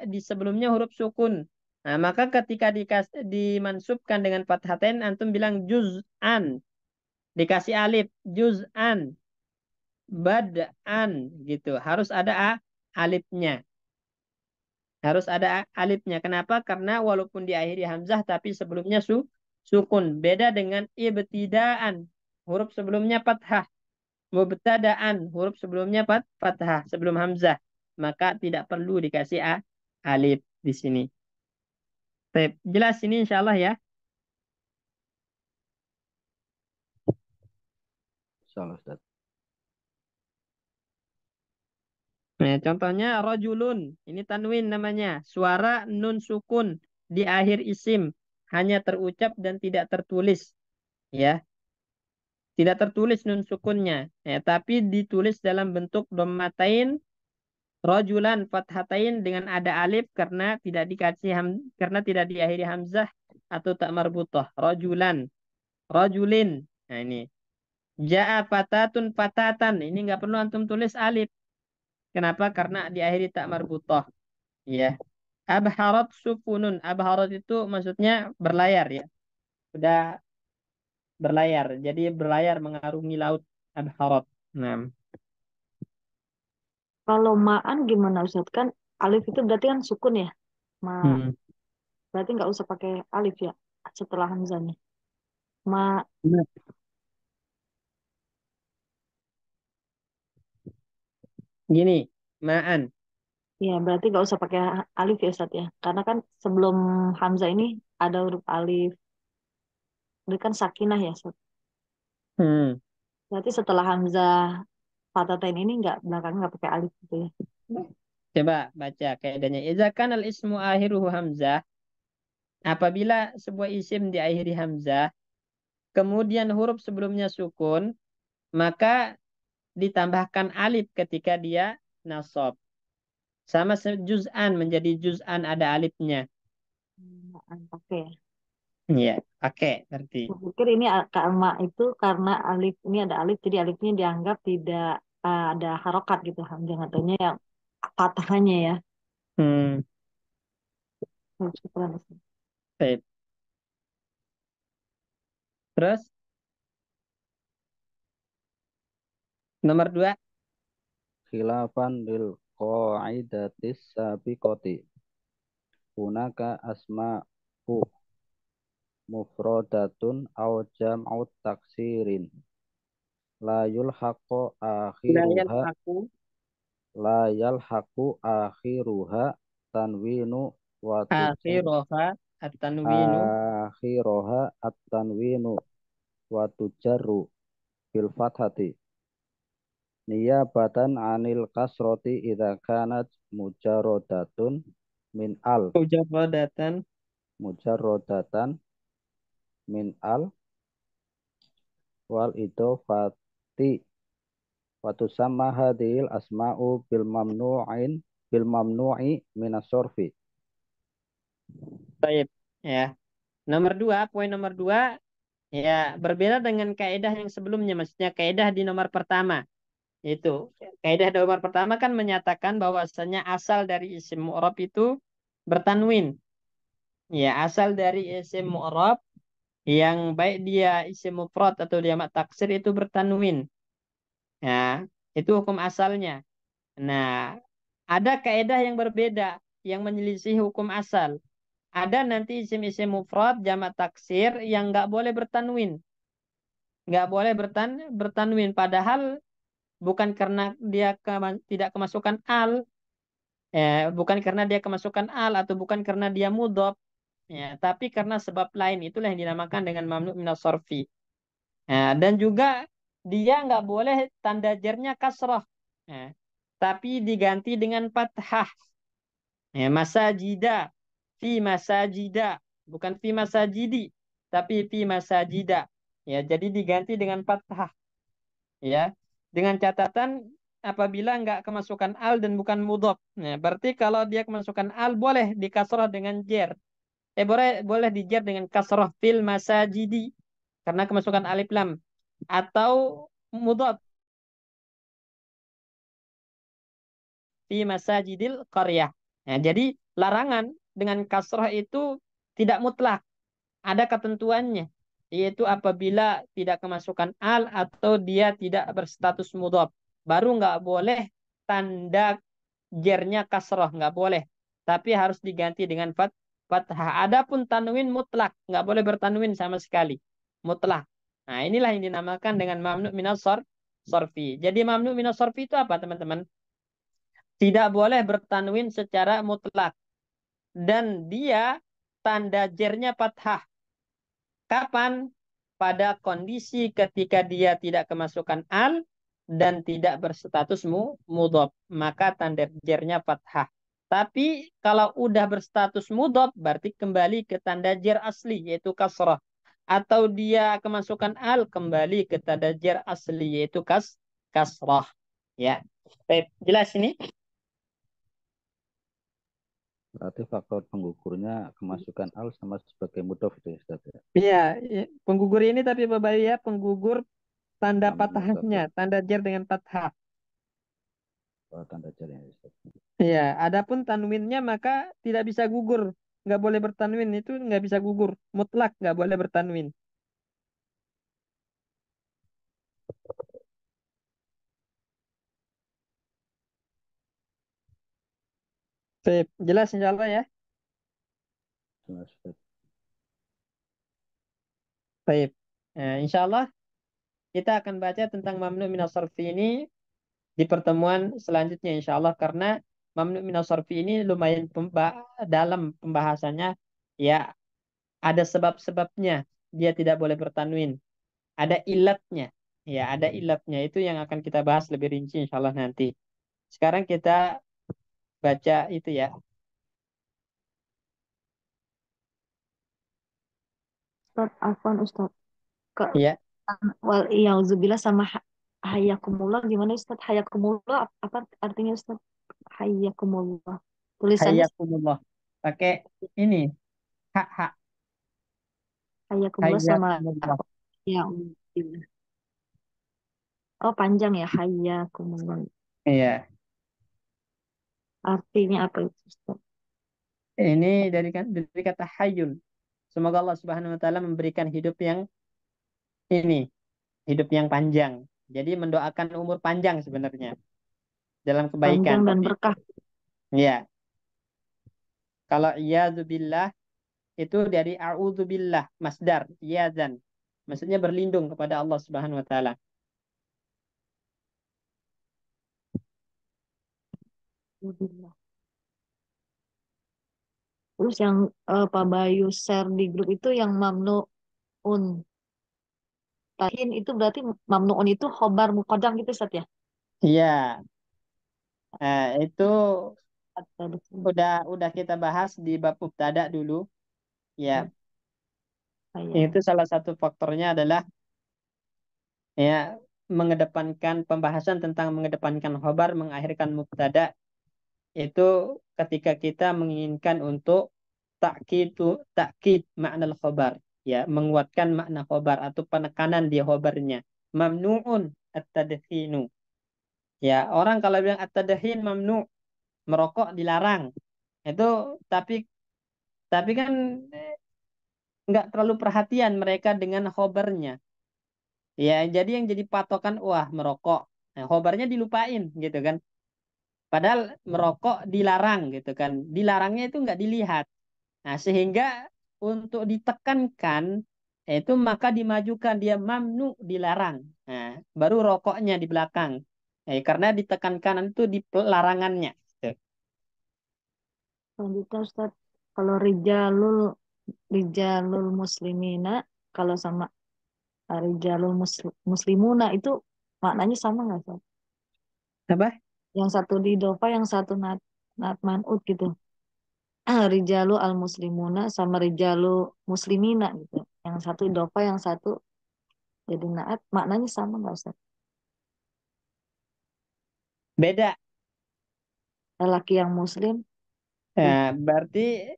di sebelumnya huruf sukun. Nah, maka ketika dimansubkan dengan fathatain antum bilang juz'an, dikasih alif juz'an, bad'an gitu. Harus ada alifnya. Harus ada alifnya. Kenapa? Karena walaupun diakhiri hamzah tapi sebelumnya sukun. Beda dengan ibtidaan. Huruf sebelumnya fathah. Mubtadaan. Huruf sebelumnya fathah sebelum hamzah. Maka tidak perlu dikasih alif di sini. Baik, jelas ini insya Allah ya. Salah Ustaz. Nah, contohnya rojulun. Ini tanwin namanya. Suara nun sukun di akhir isim. Hanya terucap dan tidak tertulis. Ya, tidak tertulis nun sukunnya. Ya, tapi ditulis dalam bentuk dommatain, rojulan fathatain dengan ada alif karena tidak diakhiri hamzah atau tak marbutoh. Rojulan, rojulin. Nah, ini. Ja'a fatatun fatatan. Ini nggak perlu antum tulis alif. Kenapa? Karena diakhiri tak marbutoh. Ya. Abharat sufunun. Abharat itu maksudnya berlayar ya. Sudah berlayar. Jadi berlayar mengarungi laut. Abharat. Nah. Kalau ma'an gimana Ustaz? Kan alif itu berarti kan sukun ya? Ma, Hmm. berarti nggak usah pakai alif ya setelah hamzahnya. Ma, Benar. Gini, ma'an. ya berarti nggak usah pakai alif ya Ustaz ya. Karena kan sebelum hamzah ini ada huruf alif. Ini kan sakinah ya Ustaz. Hmm. Berarti setelah hamzah fatatain ini nggak belakang nggak pakai alif gitu ya. Coba baca kaidahnya. Idza kana al-ismu akhiruhu hamzah, apabila sebuah isim diakhiri hamzah, kemudian huruf sebelumnya sukun, maka ditambahkan alif ketika dia nasab. Sama juz'an menjadi juz'an ada alifnya. Ma'an pakai ya. Iya, pakai berarti. Saya pikir ini karma itu karena alif ini ada alif jadi alifnya dianggap tidak ada harokat gitu hamzah ataunya yang fathahnya ya. Hmm. Syukran, Ustaz. Baik. Terus nomor dua. Khilafan lil qaidatis sabiqati. Hunaka asma'u mufradatun aw jam'u taksirin. La yulhaqu Wilayah akhiruha aku la yalhaqu akhiruha tanwinu wa tujar akhiroha at-tanwinu akhiroha at-tanwinu wa tujarru bil fathati niyabatan anil kasroti idza kanat mujarrodatun min al Mujarradatan. mujarrodatan min al wal idofati wa tusamma hadhil asma'u bil mamnu'i minas sorfi. Baik. Ya. Nomor dua, poin nomor dua, ya berbeda dengan kaidah yang sebelumnya. Maksudnya kaidah di nomor pertama. Itu. Kaidah di nomor pertama kan menyatakan bahwasanya asal dari isim mu'rab itu bertanwin. Ya, asal dari isim mu'rab yang baik dia isim mufrad atau jamak taksir itu bertanwin. Ya, itu hukum asalnya. Nah, ada kaidah yang berbeda yang menyelisih hukum asal. Ada nanti isim-isim mufrad jamak taksir yang nggak boleh bertanwin, nggak boleh bertanwin. Padahal bukan karena dia tidak kemasukan al, bukan karena dia kemasukan al atau bukan karena dia mudhof, ya, tapi karena sebab lain. Itulah yang dinamakan dengan mamnu minas sorfi. Dan juga dia nggak boleh tanda jernya kasroh, ya, tapi diganti dengan fathah. Ya, masajida, fi masajida, bukan fi masajidi, tapi fi masajida. Ya, jadi diganti dengan fathah. Ya, dengan catatan apabila nggak kemasukan al dan bukan mudhof. Nah, berarti kalau dia kemasukan al boleh dikasroh dengan jer. Boleh boleh dijer dengan kasroh fil masajidi karena kemasukan alif lam atau mudhof fi masajidil qaryah. Nah, jadi larangan dengan kasroh itu tidak mutlak, ada ketentuannya, yaitu apabila tidak kemasukan al atau dia tidak berstatus mudhof, baru nggak boleh tanda jernya kasroh, nggak boleh, tapi harus diganti dengan fathah. Adapun tanwin mutlak, nggak boleh bertanwin sama sekali, mutlak. Nah, inilah yang dinamakan dengan mamnu minas sorfi. Jadi mamnu minas sorfi itu apa, teman-teman? Tidak boleh bertanwin secara mutlak. Dan dia tanda jernya fathah. Kapan? Pada kondisi ketika dia tidak kemasukan al dan tidak berstatus mudhof. Maka tanda jernya fathah. Tapi kalau udah berstatus mudhof berarti kembali ke tanda jer asli yaitu kasrah. Atau dia kemasukan al kembali ke tanda jer asli yaitu kasrah. Ya. Baik, jelas ini? Berarti faktor penggugurnya kemasukan al sama sebagai mudhof itu ya Ustaz ya. Iya, penggugur ini tapi Bapak ya penggugur tanda Mamnu minas patahnya, sorfi. tanda jer dengan patah. Oh, tanda jarnya ya Ustaz. Iya, adapun tanwinnya maka tidak bisa gugur, nggak boleh bertanwin itu nggak bisa gugur, mutlak nggak boleh bertanwin. Baik, jelas insya Allah ya. Jelas, Ustaz. Baik, insya Allah kita akan baca tentang mamnu minas sarfi ini di pertemuan selanjutnya insya Allah karena mamnu minas sarfi ini lumayan dalam pembahasannya. Ya, ada sebab-sebabnya dia tidak boleh bertanwin. Ada ilatnya. Ya, ada ilatnya. Itu yang akan kita bahas lebih rinci insya Allah nanti. Sekarang kita baca itu ya. Ustaz, Afwan Ustaz. Ke Ya, wal iyauzubillah sama hayakumullah gimana Ustaz? Hayakumullah apa artinya Ustaz? Hayakumullah. Tulisannya hayyakumullah. Pakai ini, hak hak. hayakumullah sama Hayyakumullah. ya. Oh panjang ya hayakumullah. Iya. Artinya apa itu Ustaz? Ini dari kata hayyun. Semoga Allah Subhanahu wa taala memberikan hidup yang ini, hidup yang panjang. Jadi mendoakan umur panjang sebenarnya dalam kebaikan. Panjang dan Tapi berkah. ya, kalau iyadzubillah itu dari a'udzubillah, masdar, iyadzan. Maksudnya berlindung kepada Allah Subhanahu wa taala. Terus yang Pak Bayu share di grup itu yang mamnuun. Tahin itu berarti mamnuun itu khobar muqaddam gitu Ustaz ya? Iya, itu At-tadkhir. udah kita bahas di bab mubtada dulu. Oh, Ya, iya. itu salah satu faktornya adalah ya mengedepankan pembahasan tentang mengedepankan khobar, mengakhirkan mubtada itu ketika kita menginginkan untuk takkid makna khobar, ya menguatkan makna khobar atau penekanan di khobarnya. Mamnu'un at-tadkhinu. Ya, orang kalau bilang at-tadkhin mamnu, merokok dilarang. Itu tapi kan nggak terlalu perhatian mereka dengan khobarnya. Ya, jadi yang jadi patokan wah merokok. Nah, khobarnya dilupain gitu kan. Padahal merokok dilarang gitu kan. Dilarangnya itu nggak dilihat. Nah, sehingga untuk ditekankan itu maka dimajukan dia mamnu dilarang. Nah, baru rokoknya di belakang. Karena ditekan kanan itu di larangannya. Gitu. Selanjutnya Ustaz, kalau rijalul muslimina, kalau sama muslimuna itu maknanya sama nggak Ustaz? Apa? Yang satu di dofa, yang satu nat man'ut gitu. Rijalu al muslimuna sama rijalu muslimina gitu. Yang satu idofa, yang satu jadi naat, maknanya sama nggak Ustaz? Beda. Lelaki yang muslim, ri- Berarti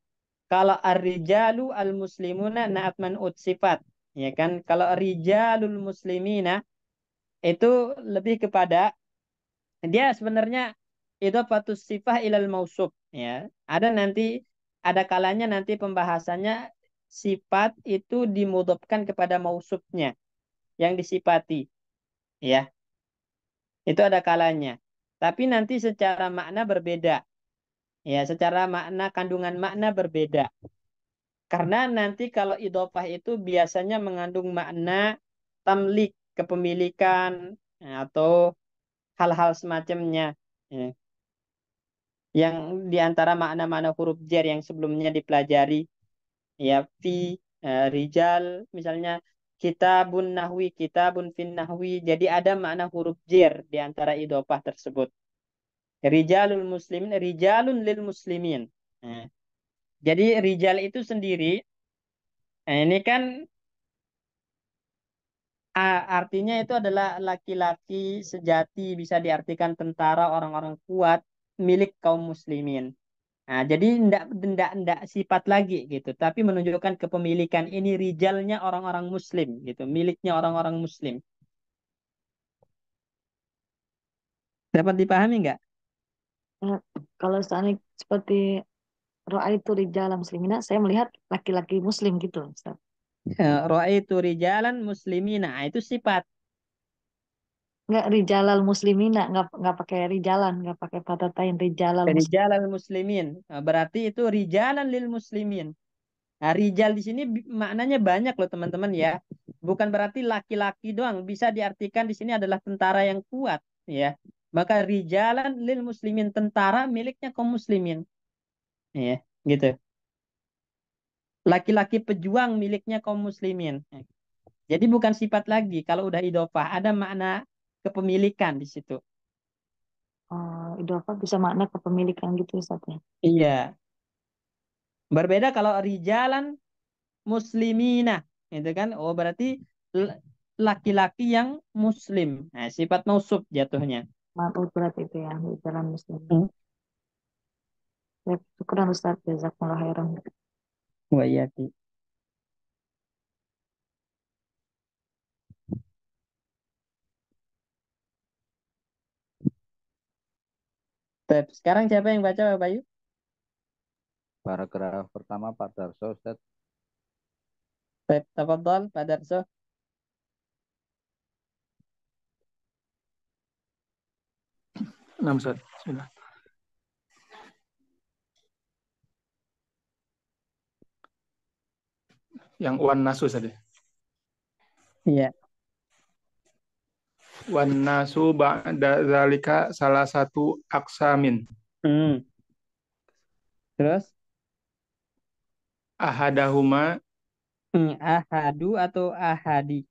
kalau ar-rijalu al-muslimuna na'at man'ut sifat. Ya kan? Kalau rijalul muslimina itu lebih kepada dia sebenarnya idhafatus sifah ilal mausuf. Ya. Ada kalanya nanti pembahasannya sifat itu dimudhofkan kepada mausufnya yang disifati. Ya, itu ada kalanya. Tapi nanti secara makna berbeda. Ya, secara makna kandungan makna berbeda. Karena nanti kalau idofah itu biasanya mengandung makna tamlik, kepemilikan, atau hal-hal semacamnya. Ya. Yang diantara makna-makna huruf jar yang sebelumnya dipelajari, ya rijal, misalnya kitabun nahwi, kitabun fin nahwi. Jadi ada makna huruf jar di antara idofah tersebut. Rijalul muslimin, rijalun lil muslimin. Nah, jadi rijal itu sendiri, ini kan artinya itu adalah laki-laki sejati, bisa diartikan tentara orang-orang kuat milik kaum muslimin. Nah, jadi ndak sifat lagi gitu, tapi menunjukkan kepemilikan ini rijalnya orang-orang muslim gitu, miliknya orang-orang muslim. Dapat dipahami nggak? eh, kalau seandainya seperti roa itu rijalah muslimina, saya melihat laki-laki muslim gitu Ustaz. Ra'aitu rijalan muslimina. Nah, itu sifat. Nggak rijalal muslimina, nggak pakai rijalan, nggak pakai patatain rijalal muslim. Rijalal muslimin. Nah, berarti itu rijalan lil muslimin. Nah, rijal di sini maknanya banyak loh teman-teman ya. Bukan berarti laki-laki doang. Bisa diartikan di sini adalah tentara yang kuat ya. Maka rijalan lil muslimin, tentara miliknya kaum muslimin. Ya, gitu. Laki-laki pejuang miliknya kaum muslimin. Jadi bukan sifat lagi. Kalau udah idofah ada makna kepemilikan di situ. Idofa bisa makna kepemilikan gitu Ustaz ya. Iya. Berbeda kalau rijalan muslimina, itu kan? Oh berarti l- laki-laki yang muslim. Nah, sifat mausuf jatuhnya. Man'ut berarti itu ya, rijalan muslim. Hmm. Ya, syukuran Ustaz, jazakumullah khairan. Wa iyaki. Sekarang siapa yang baca Bapak Bayu? Paragraf pertama Pak Darso, Ustaz. Tafadhol, Pak Darso. Nah, Ustaz. Bismillah. Yang wan nasu tadi. Iya. Wan nasu ba'da zalika salah satu aksamin. Hmm. Terus Ahadahuma ahadu atau ahadi?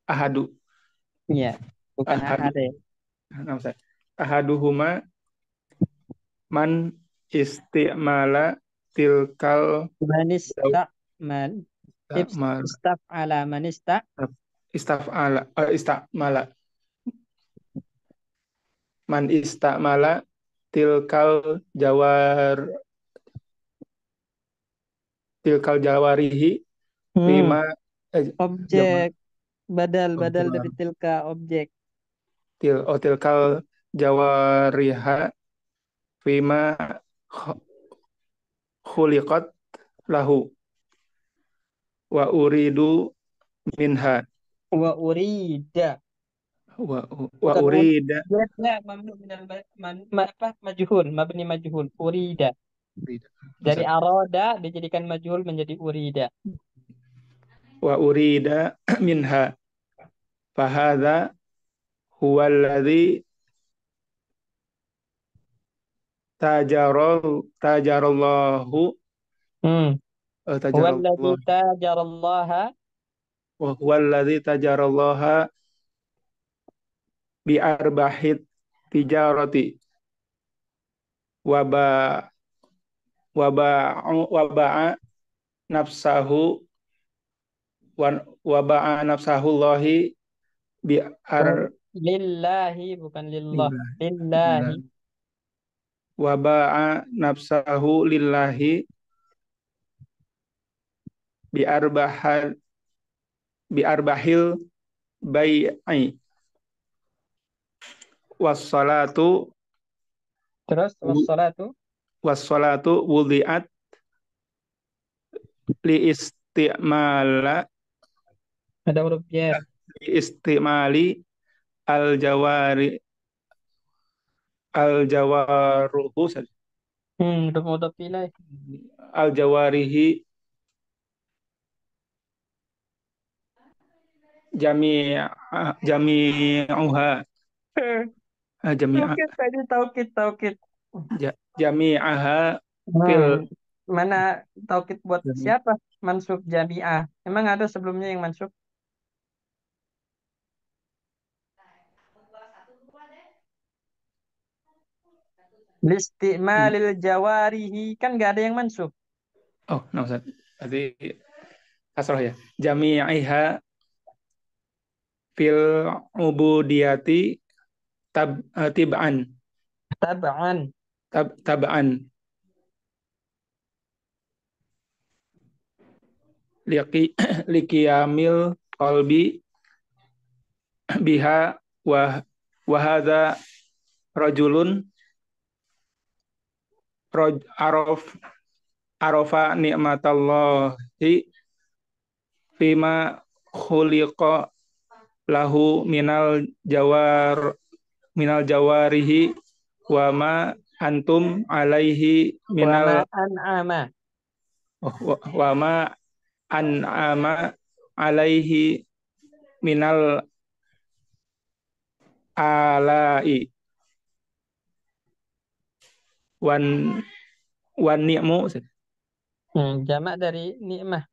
ahadu. Iya, bukan Ahadu. ahade. Nah, Ustaz. Ahaduhuma man istimala tilkal Manistakmal. mal Istaf'ala manistak. istamala man istamala tilkal jawarihi Hmm. fima jama Objek. Badal dari oh, tilka objek. tilkal jawariha fima khuliqat lahu wa uridu minha Wa urida. wa, wa Bukan urida urida. Mamnu minal apa? Majhul. Mabni majhul. Urida. Dari aroda dijadikan majhul menjadi urida. wa urida minha fahadha huwa alladhi tajarallahu Hmm. Walladhi tajarallahu tajarallaha wa huwa alladhi tajarallaha bi arbahit tijarati wa ba wa ba'a nafsahu wa ba'a nafsahu Allahi bi ar lillahi bukan lillah. lillah Lillahi. lillah wa ba'a nafsahu lillahi bi arbahal bi arbahil bai'i wassalatu Terus wassalatu wassalatu wudi'at li istimala ada huruf jar. li istimali al jawari al jawaruhu Huruf mudhaf ilaih. al jawarihi jami'a jami'uha jami'a Taukid tadi taukid. jami'aha fil Hmm. Mana taukid buat siapa? Mansub jami'ah. Emang ada sebelumnya yang mansub? Listi'malil jawarihi kan nggak ada yang mansub. oh nah Ustaz berarti kasroh ya jami'iha fil ubudiyati tib'an Tab'an. tab'an liqi liqiyamil qalbi biha wa hadza rajulun araf arafa ni'matallahi fima khuliqa lahu minal jawarihi wa ma antum alaihi Wa ma minal an'ama. wa ma an'ama alaihi minal alai wan ni'mu Jamak dari ni'mah.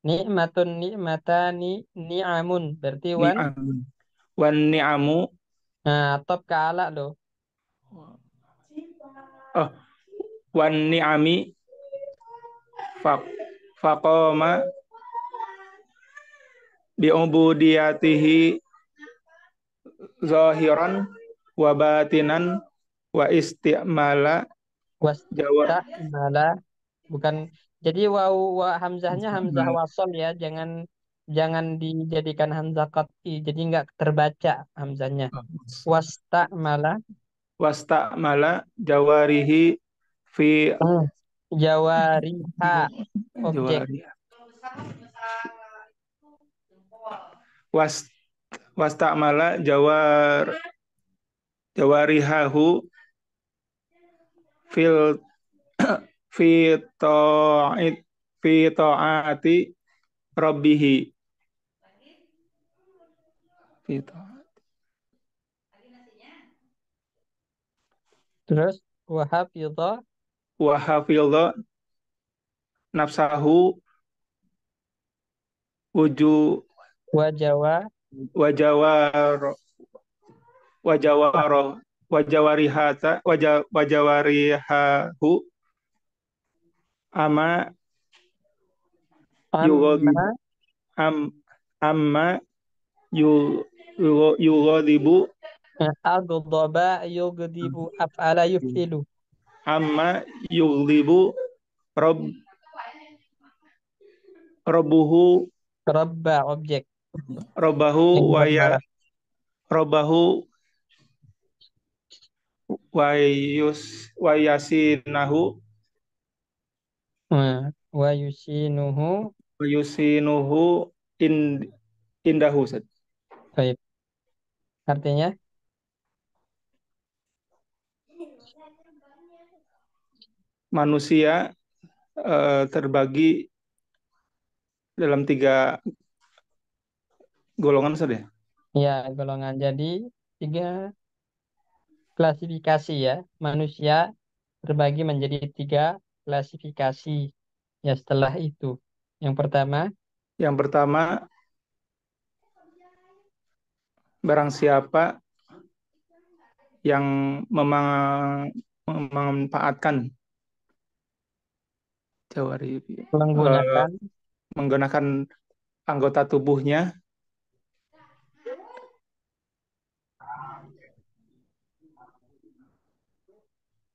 Ni'matun ni'matani ni'amun. Berarti wan. ni'amun wan ni'amu Nah, top ke ala loh. oh wan ni'ami faq faqama bi ubudiyatihi zahiran wa batinan wa istimala jawa Wasta'mala. Bukan. Jadi wa hamzahnya hamzah wasol ya. Jangan jangan dijadikan hamzah qat'i. Jadi nggak terbaca hamzahnya. Wasta'mala. wastamala jawarihi fi Hmm. Jawariha. Objek. jawari was wastamala jawarihahu fil fi ta'it fi ta'ati rabbihi fi Terus wahafidha wa hafidha nafsahu wuju wajawa wajawar wajawaroh wajawarihahu ama yughadibu Amma am amma yughadibu aghdaba yughdibu af'ala yuf'ilu. amma yughadibu rob robuhu Rabba objek yang robahu marah. robahu wayasinahu Wa yusinuhu. wayusinuhu in, indahu Ustaz. Baik. Artinya Manusia terbagi dalam 3 golongan Ustaz ya. ya golongan. Jadi 3 klasifikasi ya. Manusia terbagi menjadi 3 klasifikasi. Ya setelah itu. Yang pertama, Yang pertama, barang siapa yang memanfaatkan jawari menggunakan menggunakan anggota tubuhnya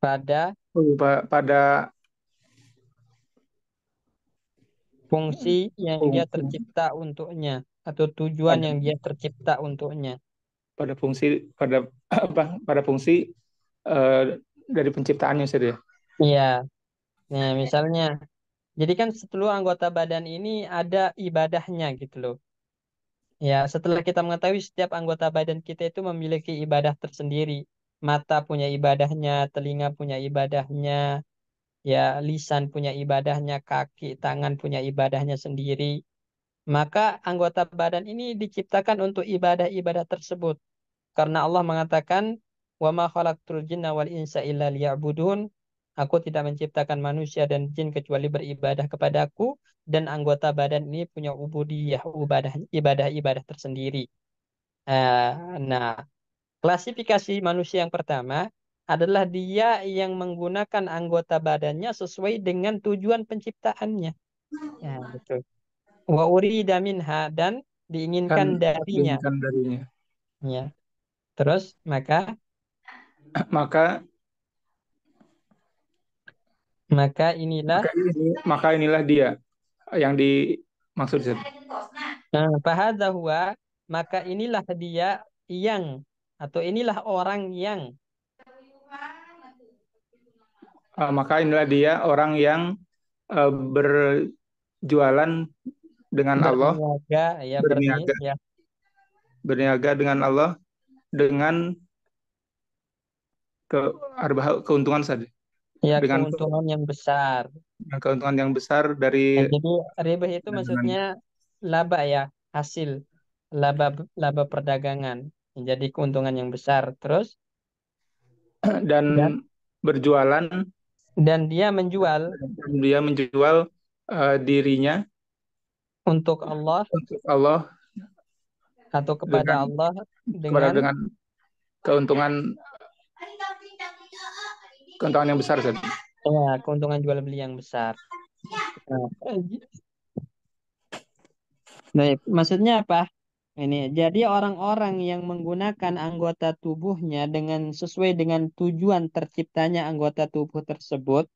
pada pada fungsi yang dia fungsi tercipta untuknya atau tujuan pada yang dia tercipta untuknya. pada fungsi pada apa pada fungsi eh, dari penciptaannya Ustaz ya. Iya. Nah, misalnya, jadi kan seluruh anggota badan ini ada ibadahnya gitu loh. Ya, setelah kita mengetahui setiap anggota badan kita itu memiliki ibadah tersendiri. Mata punya ibadahnya, telinga punya ibadahnya, ya, lisan punya ibadahnya, kaki, tangan punya ibadahnya sendiri. Maka anggota badan ini diciptakan untuk ibadah-ibadah tersebut. Karena Allah mengatakan, "Wa ma khalaqtul jinna wal insa illa liya'budun." Aku tidak menciptakan manusia dan jin kecuali beribadah kepadaku, dan anggota badan ini punya ubudiyah, ibadah-ibadah tersendiri. Eh, Nah, klasifikasi manusia yang pertama adalah dia yang menggunakan anggota badannya sesuai dengan tujuan penciptaannya. Ya, betul. Wa urida minha, dan Dan diinginkan darinya. diinginkan darinya. Ya. Terus Maka maka inilah maka inilah dia yang dimaksud Ustaz. fahadha huwa, maka inilah dia yang, atau inilah orang yang Maka inilah dia orang yang berjualan dengan Allah, berniaga, ya berniaga ya, berniaga dengan Allah dengan ke keuntungan saja, ya dengan keuntungan yang besar. keuntungan yang besar dari Jadi riba itu maksudnya dagangannya. laba ya, hasil laba laba perdagangan. Jadi keuntungan yang besar. Terus Dan dan berjualan dia menjual dan dia menjual dirinya untuk Allah untuk Allah atau kepada dengan Allah kepada dengan dengan keuntungan keuntungan yang besar Ustaz. ya keuntungan jual beli yang besar. Nah, baik, maksudnya apa? Ini jadi orang-orang yang menggunakan anggota tubuhnya dengan sesuai dengan tujuan terciptanya anggota tubuh tersebut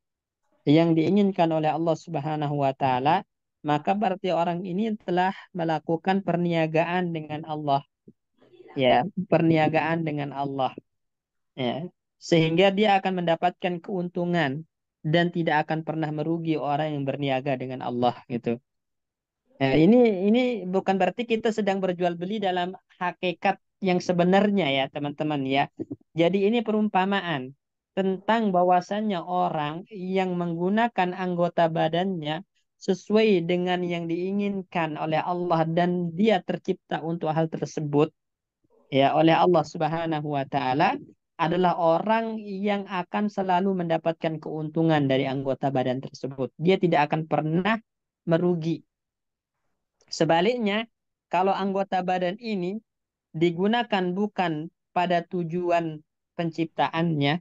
yang diinginkan oleh Allah Subhanahu wa taala, maka berarti orang ini telah melakukan perniagaan dengan Allah. Ya, perniagaan dengan Allah. Ya. Sehingga dia akan mendapatkan keuntungan dan tidak akan pernah merugi orang yang berniaga dengan Allah gitu. Nah, ini bukan berarti kita sedang berjual beli dalam hakikat yang sebenarnya ya, teman-teman ya. Jadi ini perumpamaan tentang bahwasannya orang yang menggunakan anggota badannya sesuai dengan yang diinginkan oleh Allah dan dia tercipta untuk hal tersebut ya oleh Allah Subhanahu wa taala adalah orang yang akan selalu mendapatkan keuntungan dari anggota badan tersebut. Dia tidak akan pernah merugi. Sebaliknya, kalau anggota badan ini digunakan bukan pada tujuan penciptaannya,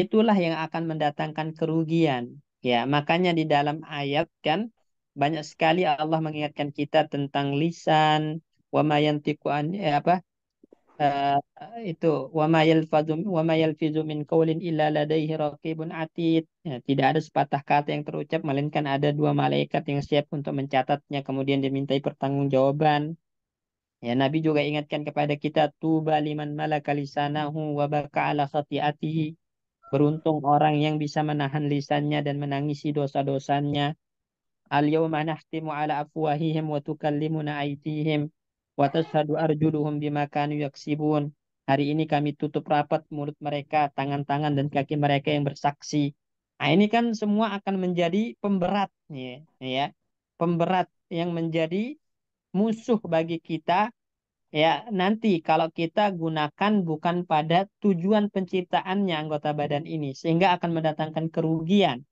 itulah yang akan mendatangkan kerugian. Ya, makanya di dalam ayat kan banyak sekali Allah mengingatkan kita tentang lisan, wa ma yantiqu an apa eh, itu wa ma yalfizu min qaulin illa ladaihi raqibun atid. Ya, tidak ada sepatah kata yang terucap melainkan ada dua malaikat yang siap untuk mencatatnya kemudian dimintai pertanggungjawaban. Ya, Nabi juga ingatkan kepada kita tuba liman malaka lisanahu wa baka ala khati'atihi. Beruntung orang yang bisa menahan lisannya dan menangisi dosa-dosanya. Al-yawma nahtimu ala afwahihim wa tukallimuna aydihim wa tashhadu arjuluhum bima kanu yaksibun. Hari ini kami tutup rapat mulut mereka, tangan-tangan dan kaki mereka yang bersaksi. Nah, ini kan semua akan menjadi pemberat ya. Pemberat yang menjadi musuh bagi kita. Ya, nanti kalau kita gunakan bukan pada tujuan penciptaannya anggota badan ini, sehingga akan mendatangkan kerugian.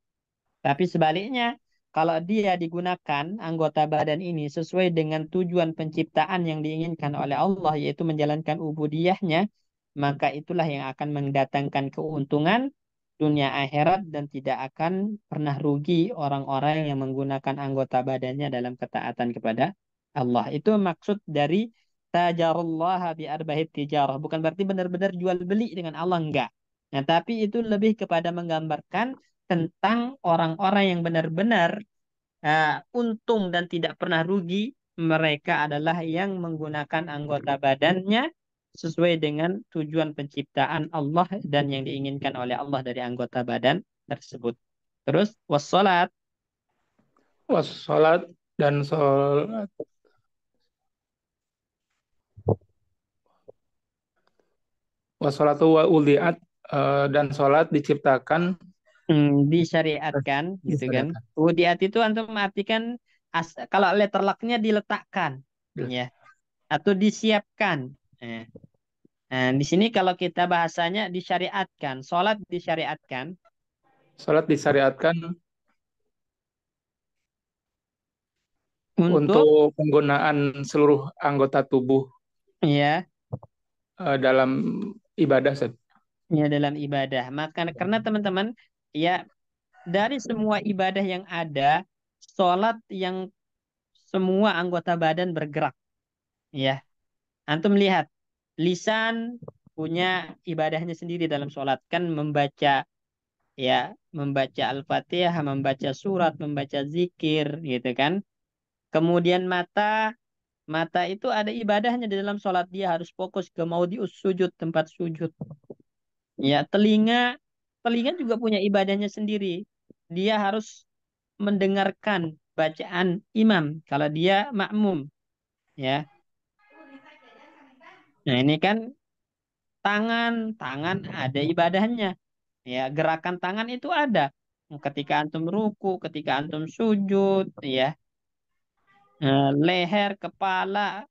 Tapi sebaliknya, kalau dia digunakan anggota badan ini sesuai dengan tujuan penciptaan yang diinginkan oleh Allah, yaitu menjalankan ubudiyahnya, maka itulah yang akan mendatangkan keuntungan dunia akhirat dan tidak akan pernah rugi orang-orang yang menggunakan anggota badannya dalam ketaatan kepada Allah. Itu maksud dari tajarullaha bi arbahit tijarah. Bukan berarti benar-benar jual beli dengan Allah, enggak. Nah, tapi itu lebih kepada menggambarkan tentang orang-orang yang benar-benar untung dan tidak pernah rugi. Mereka adalah yang menggunakan anggota badannya sesuai dengan tujuan penciptaan Allah dan yang diinginkan oleh Allah dari anggota badan tersebut. Terus wassalat. Wassalat dan sholat. Wassalatu wa uliat dan sholat diciptakan Disyariatkan gitu kan. disyariatkan. Wudiat itu antum artikan kalau letter lucknya diletakkan ya atau disiapkan. Nah, nah, di sini kalau kita bahasanya disyariatkan, sholat disyariatkan Sholat disyariatkan untuk untuk penggunaan seluruh anggota tubuh ya dalam ibadah. Ustaz. ya dalam ibadah. Maka karena teman-teman ya dari semua ibadah yang ada, sholat yang semua anggota badan bergerak ya. Antum lihat lisan punya ibadahnya sendiri dalam sholat kan membaca ya membaca Al-Fatihah, membaca surat, membaca zikir gitu kan. Kemudian mata itu ada ibadahnya di dalam sholat dia harus fokus ke maudhi'us sujud tempat sujud. Ya telinga juga punya ibadahnya sendiri. Dia harus mendengarkan bacaan imam kalau dia makmum ya. Nah ini kan tangan ada ibadahnya. Ya gerakan tangan itu ada. Ketika antum ruku, ketika antum sujud, ya leher, kepala,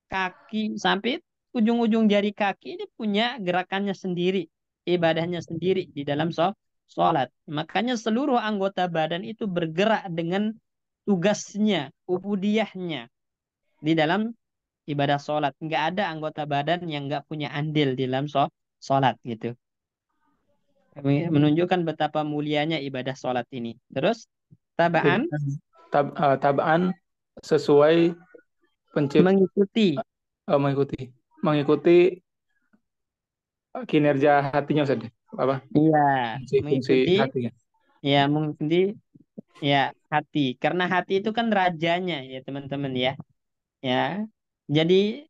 kaki sampai ujung-ujung jari kaki ini punya gerakannya sendiri, ibadahnya sendiri di dalam sholat. Makanya seluruh anggota badan itu bergerak dengan tugasnya, ubudiyahnya di dalam ibadah sholat. Nggak ada anggota badan yang nggak punya andil di dalam sholat gitu. Menunjukkan betapa mulianya ibadah sholat ini. Terus tabaan Tabaan sesuai mengikuti mengikuti kinerja hatinya, Ustaz. Apa iya fungsi mengikuti hatinya. ya mengikuti ya hati karena hati itu kan rajanya ya teman-teman ya ya jadi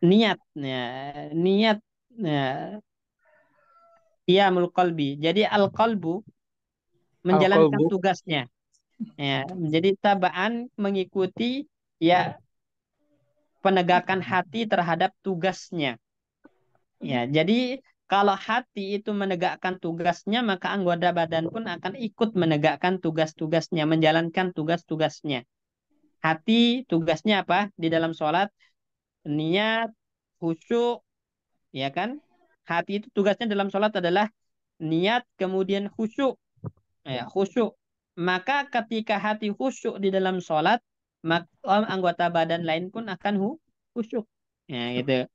niat ya niat ya iya qalbi jadi al qalbu menjalankan Al-qalbu tugasnya ya jadi tabaan mengikuti ya penegakan hati terhadap tugasnya. Ya, jadi kalau hati itu menegakkan tugasnya, maka anggota badan pun akan ikut menegakkan tugas-tugasnya, menjalankan tugas-tugasnya. Hati tugasnya apa? Di dalam sholat, niat, khusyuk, ya kan? Hati itu tugasnya dalam sholat adalah niat, kemudian khusyuk. Ya, khusyuk. Maka ketika hati khusyuk di dalam sholat, maka anggota badan lain pun akan khusyuk. Ya, gitu.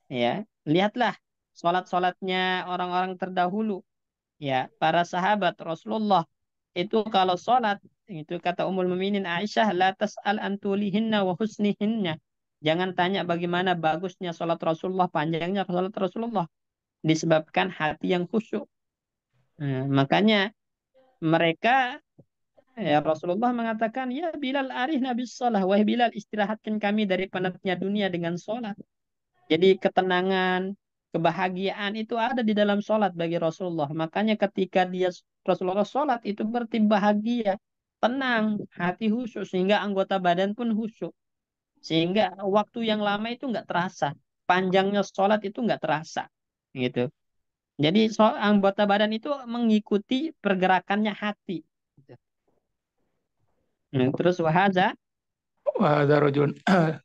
Ya, lihatlah sholat-sholatnya orang-orang terdahulu. Ya, para sahabat Rasulullah itu kalau sholat itu kata Ummul Mukminin Aisyah, la tas'al antulihinna wa husnihinna. Jangan tanya bagaimana bagusnya sholat Rasulullah, panjangnya sholat Rasulullah, disebabkan hati yang khusyuk. Nah, makanya mereka, ya Rasulullah mengatakan, ya Bilal arihna bis shalah, wahai Bilal istirahatkan kami dari penatnya dunia dengan sholat. Jadi ketenangan, kebahagiaan itu ada di dalam sholat bagi Rasulullah. Makanya ketika Rasulullah sholat itu berarti bahagia, tenang, hati khusyuk sehingga anggota badan pun khusyuk. Sehingga waktu yang lama itu nggak terasa, panjangnya sholat itu nggak terasa, gitu. Jadi anggota badan itu mengikuti pergerakannya hati. Nah, terus wahaza, Wahada rajulun,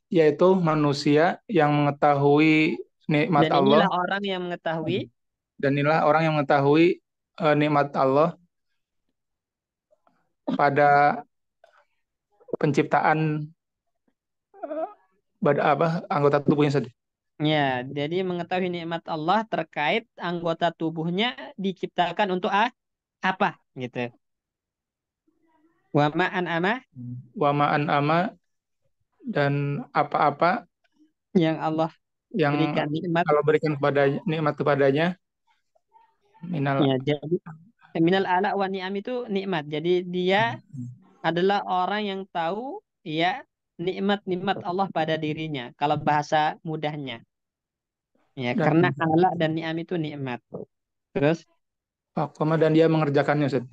yaitu manusia yang mengetahui nikmat dan Allah, inilah orang yang mengetahui dan inilah orang yang mengetahui nikmat Allah pada penciptaan anggota tubuhnya saja. ya, jadi mengetahui nikmat Allah terkait anggota tubuhnya diciptakan untuk apa gitu. Wa ma'an ama Wa ma'an ama, dan apa-apa yang Allah yang berikan nikmat. Allah berikan kepada nikmat kepadanya, minal Ya, jadi minal ala wa ni'am itu nikmat. Jadi dia adalah orang yang tahu ya nikmat-nikmat Allah pada dirinya. Kalau bahasa mudahnya. Ya, dan karena ala dan ni'am itu nikmat. Terus dan dia mengerjakannya saja.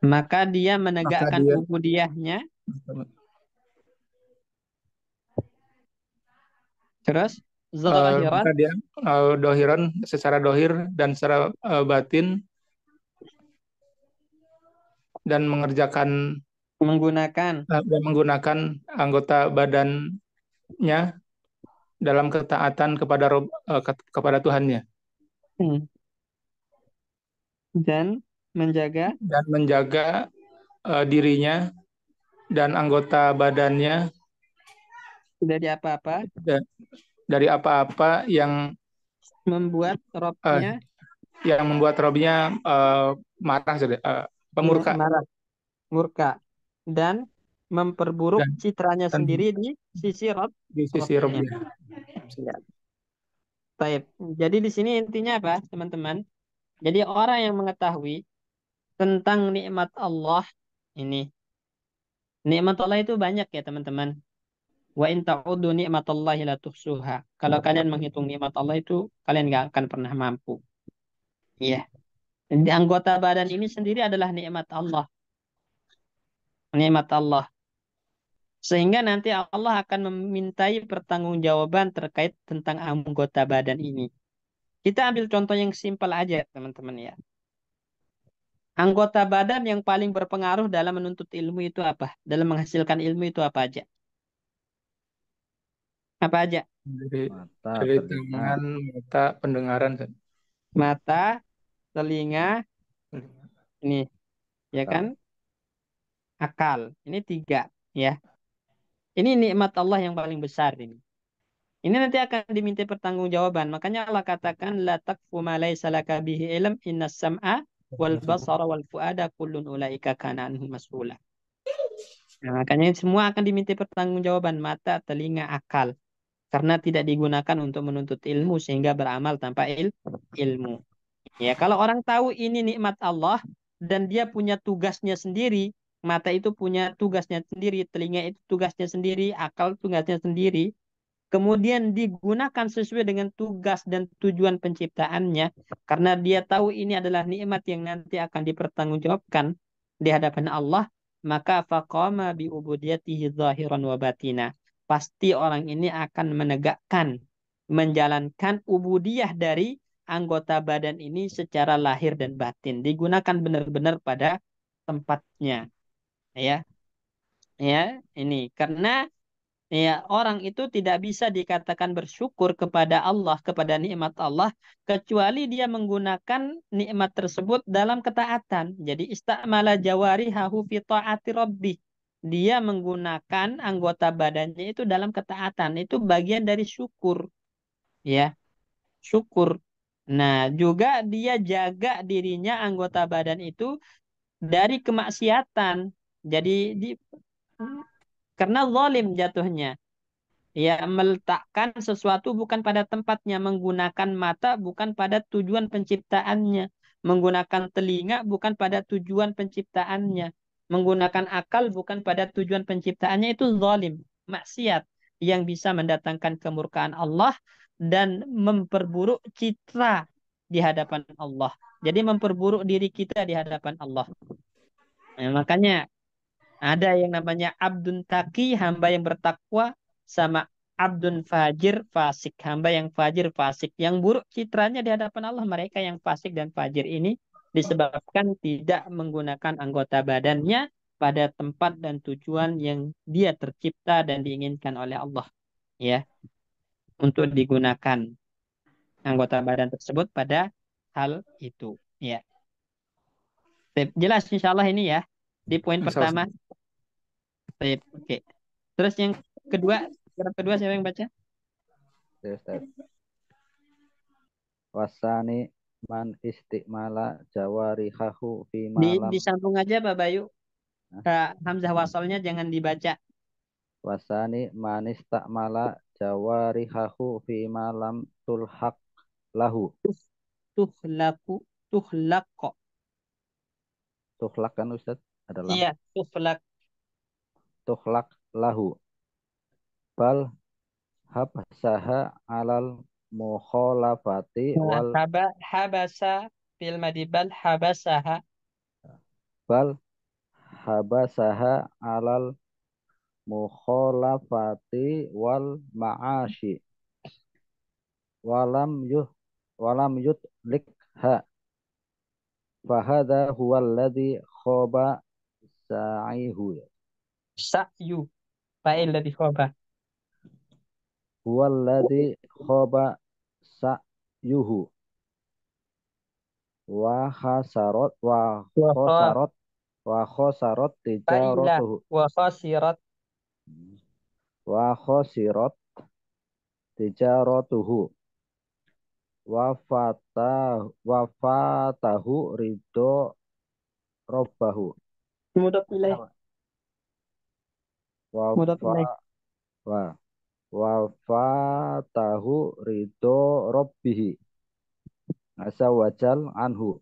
maka dia Maka menegakkan dia ubudiyahnya. Terus maka zahiran dia dohiran secara dohir dan secara batin, dan mengerjakan menggunakan dan menggunakan anggota badannya dalam ketaatan kepada Tuhannya, hmm, dan menjaga dan menjaga dirinya dan anggota badannya dari apa-apa, dari apa-apa membuat eh, robnya yang membuat Robinya marah, ya, pemurka, marah, murka, dan memperburuk dan, citranya dan sendiri di sisi di sisi robnya. Robinya. Ya. Baik. Jadi di sini intinya apa, teman-teman? Jadi orang yang mengetahui tentang nikmat Allah ini, nikmat Allah itu banyak ya teman-teman. Wa in ta'uddu nikmatallahi la tuhsuha. Kalau kalian menghitung nikmat Allah itu kalian nggak akan pernah mampu. Iya. Di anggota badan ini sendiri adalah nikmat Allah. Nikmat Allah. Sehingga nanti Allah akan memintai pertanggungjawaban terkait tentang anggota badan ini. Kita ambil contoh yang simpel aja, teman-teman ya. Anggota badan yang paling berpengaruh dalam menuntut ilmu itu apa? Dalam menghasilkan ilmu itu apa aja? Apa aja? Dari, Mata, dari telinga, tangan, mata, pendengaran, Mata, telinga, ini, ya kan? akal. Akal. Ini tiga, ya. Ini nikmat Allah yang paling besar ini. Ini nanti akan diminta pertanggungjawaban. Makanya Allah katakan la taqfu ma laysa laka bihi ilm innas sam'a wal basara wal fuada kullun ulaika kana anhu mas'ula. Nah, makanya semua akan diminta pertanggungjawaban mata, telinga, akal karena tidak digunakan untuk menuntut ilmu sehingga beramal tanpa ilmu. Ya, kalau orang tahu ini nikmat Allah dan dia punya tugasnya sendiri, mata itu punya tugasnya sendiri, telinga itu tugasnya sendiri, akal tugasnya sendiri, kemudian digunakan sesuai dengan tugas dan tujuan penciptaannya karena dia tahu ini adalah nikmat yang nanti akan dipertanggungjawabkan di hadapan Allah, maka faqama bi ubudiyatihi zahiran wa batina, pasti orang ini akan menegakkan menjalankan ubudiyah dari anggota badan ini secara lahir dan batin, digunakan benar-benar pada tempatnya, ya. Ya, ini karena ya, orang itu tidak bisa dikatakan bersyukur kepada Allah, kepada nikmat Allah, kecuali dia menggunakan nikmat tersebut dalam ketaatan. Jadi istamala jawarihahu fi ta'ati rabbih. Dia menggunakan anggota badannya itu dalam ketaatan. Itu bagian dari syukur. ya, syukur. Nah, juga dia jaga dirinya anggota badan itu dari kemaksiatan. Jadi di, karena zalim jatuhnya. Ya, meletakkan sesuatu bukan pada tempatnya, menggunakan mata bukan pada tujuan penciptaannya, menggunakan telinga bukan pada tujuan penciptaannya, menggunakan akal bukan pada tujuan penciptaannya, itu zalim, maksiat yang bisa mendatangkan kemurkaan Allah dan memperburuk citra di hadapan Allah. Jadi memperburuk diri kita di hadapan Allah. Nah, makanya ada yang namanya abdun taki, hamba yang bertakwa, sama abdun fajir, fasik, hamba yang fajir, fasik. Yang buruk citranya di hadapan Allah, mereka yang fasik dan fajir ini disebabkan tidak menggunakan anggota badannya pada tempat dan tujuan yang dia tercipta dan diinginkan oleh Allah. Ya, untuk digunakan anggota badan tersebut pada hal itu. Ya, jelas insya Allah ini ya di poin Masya Allah, pertama. Ustaz. Baik, oke. Terus yang kedua, yang kedua siapa yang baca? Ya, Ustaz. Wasani man istikmala jawarihahu fi malam. Disambung aja Pak Bayu. Nah, Hamzah wasalnya jangan dibaca. wasani man istakmala jawarihahu fi malam tulhaq lahu. Tuh, tuhlaku, tuhlak. Tuhlak kan Ustaz? Ada lam. Iya, tuhlak. Tuhlak lahu. Bal habsaha alal mukhalafati Nah, wal habasa fil madibal habasaha. bal habasaha alal mukhalafati wal ma'ashi walam yuh walam yutlikha fahadha huwa alladhi khaba sa'ihu Sa'yu. Fa'il lebih khoba. huwa alladhi khaba sa'yuhu wa khasarat wa Wa kha khasarat wa khasarat fa'ilah. tijaratuhu Wa khasirat. wa khasirat tijaratuhu wafatahu ridho robbahu Mudah pilih. Mudah wafa pilih. wa wafatahu ridho robbihi asa wajal anhu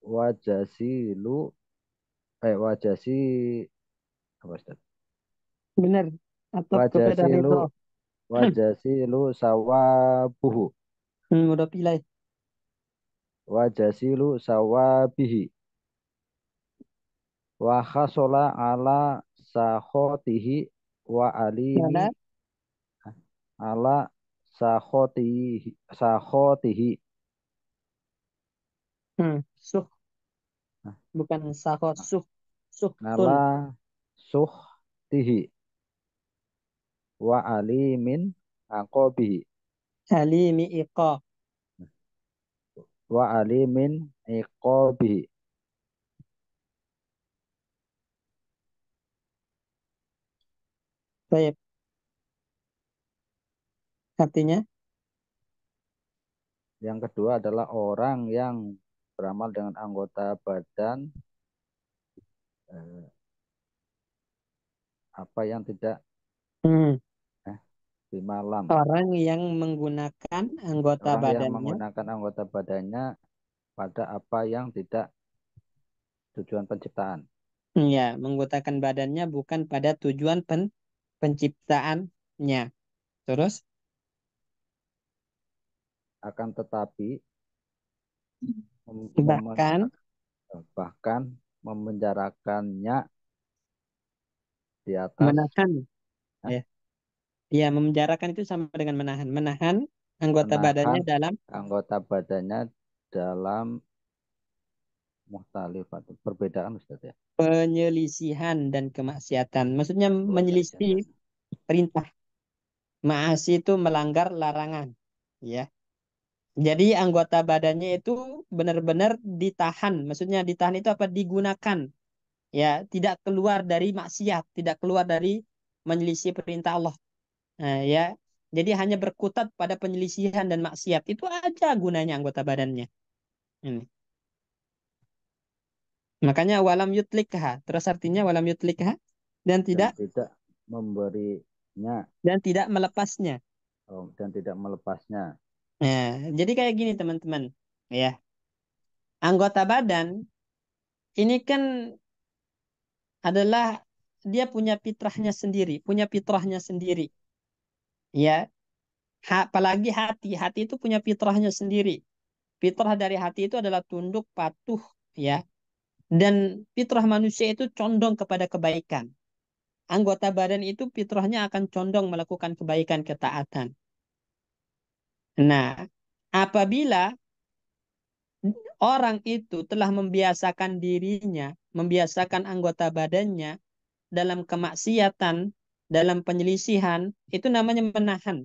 wajasilu wajasi apa Ustaz? Benar. Atau kepada Wajasilu Ridho. wajasilu sawabuhu Mudah pilih. wajasilu sawabihi wa khasola ala sakhotihi wa alimi Mana? ala sakhotihi Suh. Bukan sahot. Suh. Suhtun. ala suhtihi wa alimin aqobihi Halimi iqa. wa alimin iqobihi. Baik. Artinya, Yang kedua adalah orang yang beramal dengan anggota badan eh, apa yang tidak hmm, di malam. orang yang menggunakan anggota Orang yang badannya, menggunakan anggota badannya pada apa yang tidak tujuan penciptaan. ya, menggunakan badannya bukan pada tujuan penciptaannya. Terus, Akan tetapi bahkan bahkan memenjarakannya di atas menahan, eh, ya, ya, memenjarakan itu sama dengan menahan, menahan anggota badannya menahan dalam anggota badannya dalam muhtalifat perbedaan Ustaz ya. penyelisihan dan kemaksiatan. Maksudnya menyelisih Penyelisihan. perintah. Maasi itu melanggar larangan, ya. Jadi anggota badannya itu benar-benar ditahan. Maksudnya ditahan itu apa? Digunakan. Ya, tidak keluar dari maksiat, tidak keluar dari menyelisih perintah Allah. Nah, ya, Jadi hanya berkutat pada penyelisihan dan maksiat. Itu aja gunanya anggota badannya. Ini. Makanya walam yutlikha. Terus artinya walam yutlikha dan dan tidak tidak memberinya melepasnya. dan tidak melepasnya. Nah, jadi kayak gini teman-teman. Ya, anggota badan ini kan adalah dia punya fitrahnya sendiri, punya fitrahnya sendiri. Ya, apalagi hati, hati itu punya fitrahnya sendiri. Fitrah dari hati itu adalah tunduk, patuh, ya. Dan fitrah manusia itu condong kepada kebaikan. Anggota badan itu fitrahnya akan condong melakukan kebaikan, ketaatan. Nah, apabila orang itu telah membiasakan dirinya, membiasakan anggota badannya dalam kemaksiatan, dalam penyelisihan, itu namanya menahan,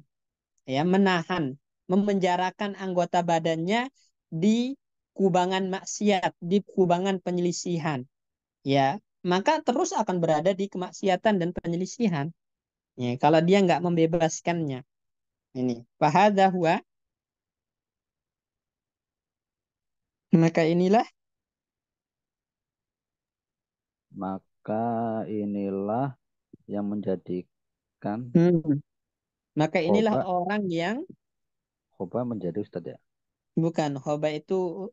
ya, menahan, memenjarakan anggota badannya di kubangan maksiat, di kubangan penyelisihan, ya, maka terus akan berada di kemaksiatan dan penyelisihan. Ya, kalau dia nggak membebaskannya, ini fahadha huwa, maka inilah Maka inilah yang menjadikan hmm, maka inilah khoba orang yang khoba menjadi Ustadz ya. bukan khoba itu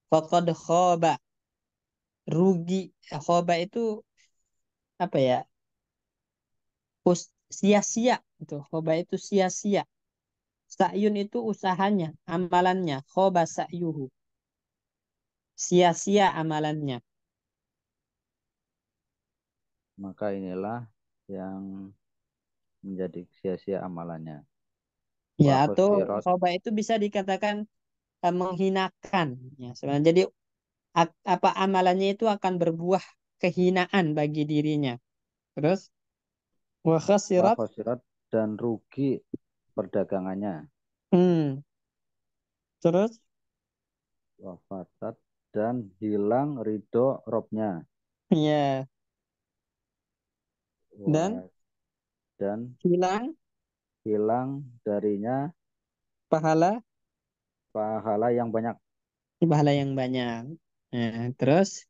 faqad khoba, rugi. Khoba itu apa ya, sia-sia itu. Khoba itu sia-sia. Sa'yun itu usahanya, amalannya. Khoba sa'yuhu, sia-sia amalannya. Maka inilah yang menjadi sia-sia amalannya. Ya, Wa atau khosirat khoba itu bisa dikatakan menghinakan, ya sebenarnya. Jadi apa amalannya itu akan berbuah kehinaan bagi dirinya. Terus wa wa khasirat, khosirat dan rugi perdagangannya. hmm, terus Wa fasad dan hilang ridho Robnya. ya, dan Wa dan hilang hilang darinya pahala pahala yang banyak pahala yang banyak. Nah, terus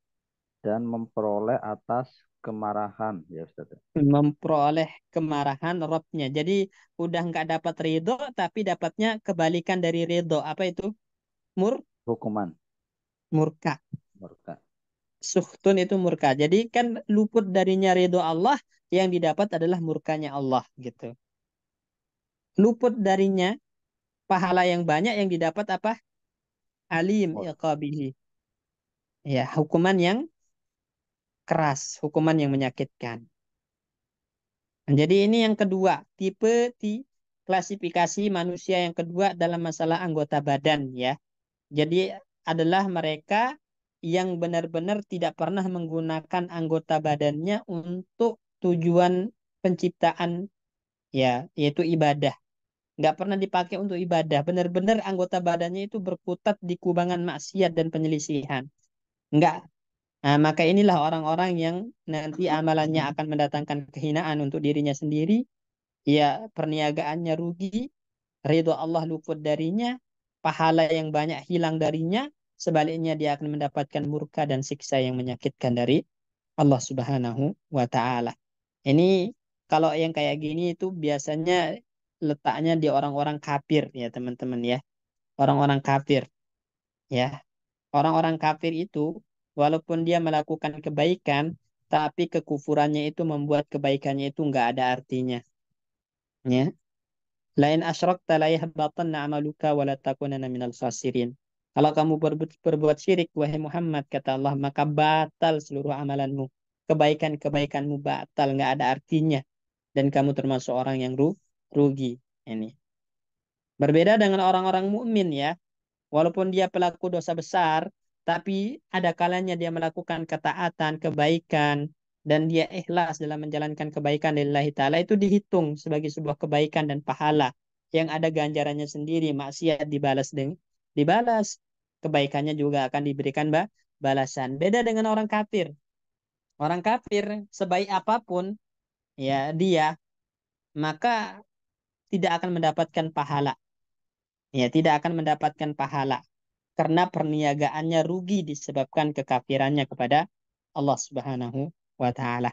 dan memperoleh atas kemarahan ya Ustaz. memperoleh kemarahan Robnya. Jadi udah nggak dapat ridho, tapi dapatnya kebalikan dari ridho. Apa itu? Mur, Hukuman murka. murka. Suhtun itu murka. Jadi kan luput darinya ridho Allah, yang didapat adalah murkanya Allah gitu. Luput darinya pahala yang banyak, yang didapat apa? Alim Mur- iqabihi. Ya, hukuman yang keras, hukuman yang menyakitkan. Jadi ini yang kedua, tipe klasifikasi manusia yang kedua dalam masalah anggota badan, ya. Jadi adalah mereka yang benar-benar tidak pernah menggunakan anggota badannya untuk tujuan penciptaan, ya, yaitu ibadah. Nggak pernah dipakai untuk ibadah. Benar-benar anggota badannya itu berkutat di kubangan maksiat dan penyelisihan. Nggak. Nah, maka inilah orang-orang yang nanti amalannya akan mendatangkan kehinaan untuk dirinya sendiri. Ya, perniagaannya rugi, ridho Allah luput darinya, pahala yang banyak hilang darinya, sebaliknya dia akan mendapatkan murka dan siksa yang menyakitkan dari Allah Subhanahu wa taala. Ini kalau yang kayak gini itu biasanya letaknya di orang-orang kafir, ya teman-teman, ya. Orang-orang kafir, ya. Orang-orang kafir itu walaupun dia melakukan kebaikan, tapi kekufurannya itu membuat kebaikannya itu nggak ada artinya, ya. Lain asyrakta la yahbatanna amaluka wa la takunanna minal khasirin. Kalau kamu berbuat syirik, wahai Muhammad, kata Allah, maka batal seluruh amalanmu. Kebaikan-kebaikanmu batal, nggak ada artinya. Dan kamu termasuk orang yang rugi. Ini. Berbeda dengan orang-orang mukmin, ya. Walaupun dia pelaku dosa besar, tapi ada kalanya dia melakukan ketaatan, kebaikan, dan dia ikhlas dalam menjalankan kebaikan lillahi ta'ala, itu dihitung sebagai sebuah kebaikan dan pahala yang ada ganjarannya sendiri. Maksiat dibalas, kebaikannya juga akan diberikan balasan. Beda dengan orang kafir. Orang kafir sebaik apapun, ya, dia, maka tidak akan mendapatkan pahala. Ya, tidak akan mendapatkan pahala karena perniagaannya rugi disebabkan kekafirannya kepada Allah Subhanahu wa taala.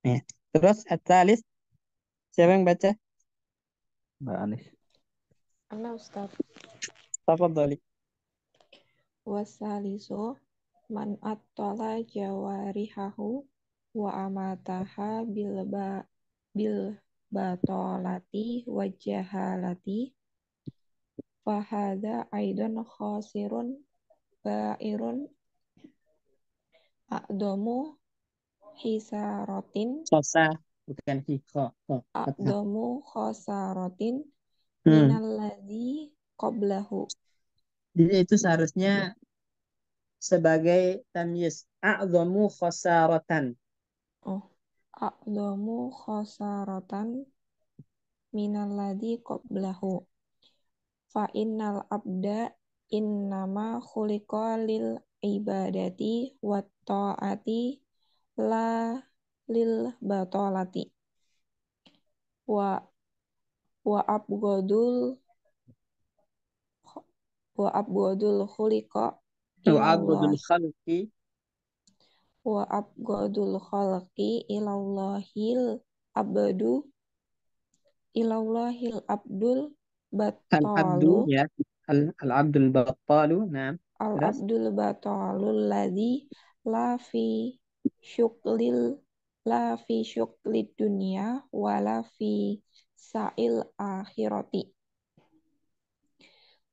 Ya. Terus at-talis, siapa yang baca? Mbak Anis. Ana Ustaz. Tafadhali. Wasaliso man attola jawarihahu wa amataha bil batolati wa jahalati fahada aidon khosirun bairun a'domu hisarotin Sosa, bukan hiko. Oh, fathah. a'domu khosarotin Hmm. minalladzi qablahu. Jadi itu seharusnya sebagai tamyiz. A'zamu khasaratan. Oh, a'domu khosaratan minalladzi qablahu. Fa innal abda innama khuliqa lil ibadati wat ta'ati la lil batolati wa wa abgodul wa abgodul khuliqa Wa'abudul ilallah khalqi. wa abgodul khalqi abdu ilallahil abdul Al-abdu, battalu ya. Al-abdul battalu. Nah, al terus. abdul batalul ladzi la fi syuklil la fi syuklid dunia wala fi sa'il akhirati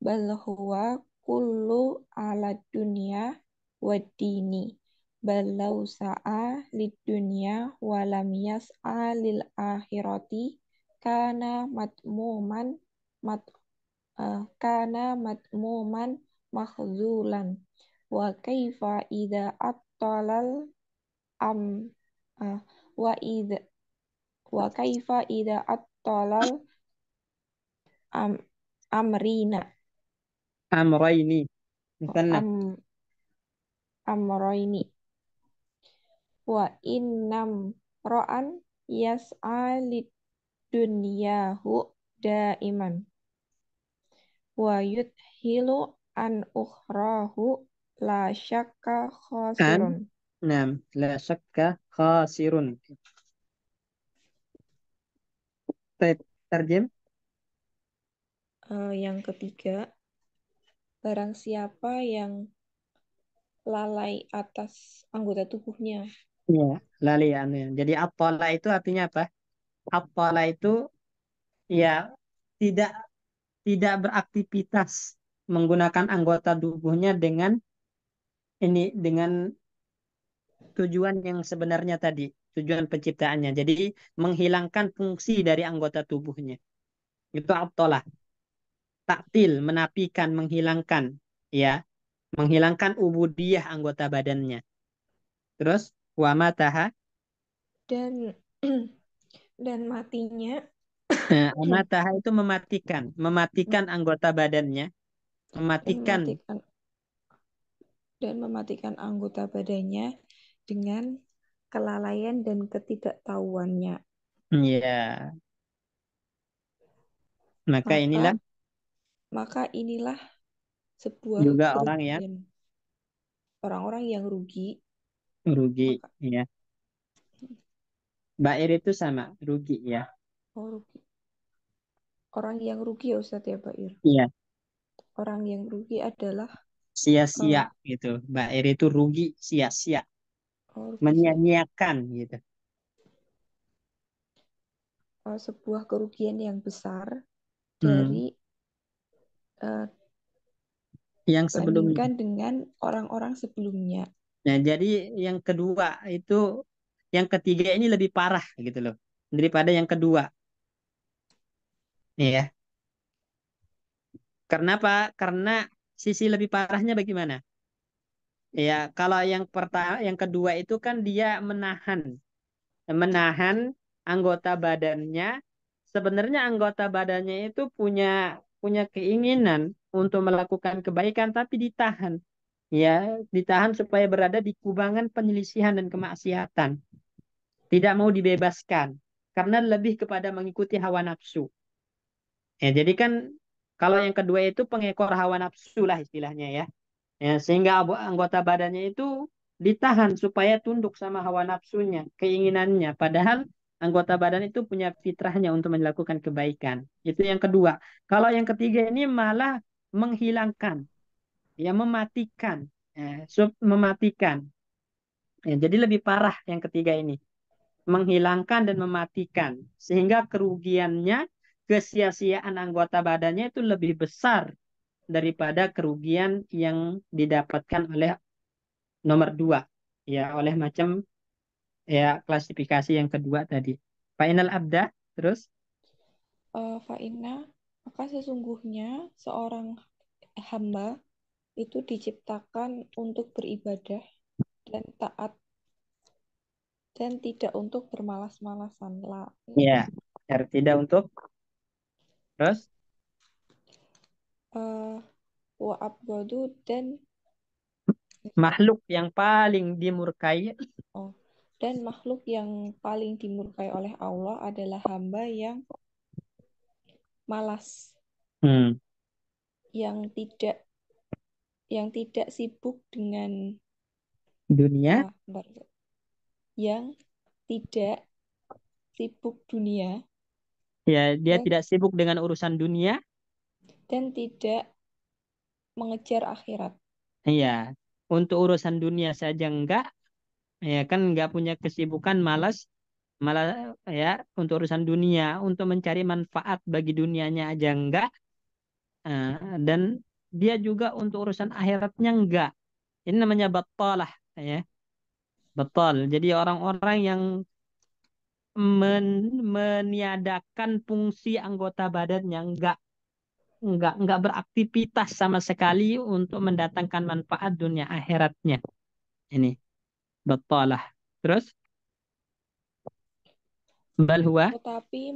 bal huwa kullu ala dunya wad dini bal law sa'a lid dunya walam yas'a lil akhirati kana matmuman mat kana matmuman makhzulan wa kaifa idza attalal am uh, wa idza wa kaifa idza attalal am amrina Amrayni. Misalnya. am amroini wa innam ro'an yas'a lid dunyahu daiman wa yudhilu an ukhrahu la syakka An. khosirun. Nah, la syakka khasirun. Terjem. Yang ketiga, barang siapa yang lalai atas anggota tubuhnya. Ya, lali anu. Jadi at-tala itu artinya apa? At-tala itu ya tidak tidak beraktivitas menggunakan anggota tubuhnya dengan tujuan yang sebenarnya tadi, tujuan penciptaannya. Jadi menghilangkan fungsi dari anggota tubuhnya. Itu at-tala. Taktil, menafikan, menghilangkan, ya, menghilangkan ubudiyah anggota badannya. Terus wa mataha. Dan dan matinya Mataha itu mematikan anggota badannya, dan mematikan. mematikan anggota badannya dengan kelalaian dan ketidaktahuannya. Ya, maka inilah Maka inilah sebuah juga orang yang kerugian. Orang-orang yang rugi, rugi, maka ya. Bair itu sama, rugi, ya. rugi. Orang yang rugi ya Ustadz ya Bair. Iya, Orang yang rugi adalah sia-sia gitu. Bair itu rugi, sia-sia, rugi menyia-nyiakan gitu. sebuah kerugian yang besar Hmm. dari Yang sebelumnya. bandingkan dengan orang-orang sebelumnya. Nah, jadi yang kedua itu, yang ketiga ini lebih parah gitu loh daripada yang kedua. Ya. Karena apa? Karena sisi lebih parahnya bagaimana? Ya, kalau yang pertama, yang kedua itu kan dia menahan anggota badannya. Sebenarnya anggota badannya itu punya punya keinginan untuk melakukan kebaikan, tapi ditahan. Ya, ditahan supaya berada di kubangan penyelisihan dan kemaksiatan. Tidak mau dibebaskan karena lebih kepada mengikuti hawa nafsu. Ya, jadi kan kalau yang kedua itu pengekor hawa nafsu lah istilahnya ya. Ya, sehingga anggota badannya itu ditahan supaya tunduk sama hawa nafsunya, keinginannya. Padahal anggota badan itu punya fitrahnya untuk melakukan kebaikan. Itu yang kedua. Kalau yang ketiga ini malah menghilangkan, ya mematikan, mematikan. Ya, jadi lebih parah yang ketiga ini, menghilangkan dan mematikan, sehingga kerugiannya, kesia-siaan anggota badannya itu lebih besar daripada kerugian yang didapatkan oleh nomor dua, ya oleh macam ya klasifikasi yang kedua tadi. Final abda terus Fa'inna, maka sesungguhnya seorang hamba itu diciptakan untuk beribadah dan taat dan tidak untuk bermalas-malasan. ya tidak untuk terus Eh, wa abghadu makhluk yang paling dimurkai. oh, dan makhluk yang paling dimurkai oleh Allah adalah hamba yang malas, Hmm, yang tidak sibuk dengan dunia bentar, yang tidak sibuk dunia ya dia dan tidak sibuk dengan urusan dunia. tidak mengejar akhirat. Iya, untuk urusan dunia saja enggak, ya kan enggak punya kesibukan, malas, malah ya untuk urusan dunia, untuk mencari manfaat bagi dunianya aja enggak. Eh, dan dia juga untuk urusan akhiratnya enggak. Ini namanya batalah, ya, batal. Jadi orang-orang yang meniadakan fungsi anggota badannya, enggak beraktivitas sama sekali untuk mendatangkan manfaat dunia akhiratnya. Ini batalah. Terus bal huwa Tetapi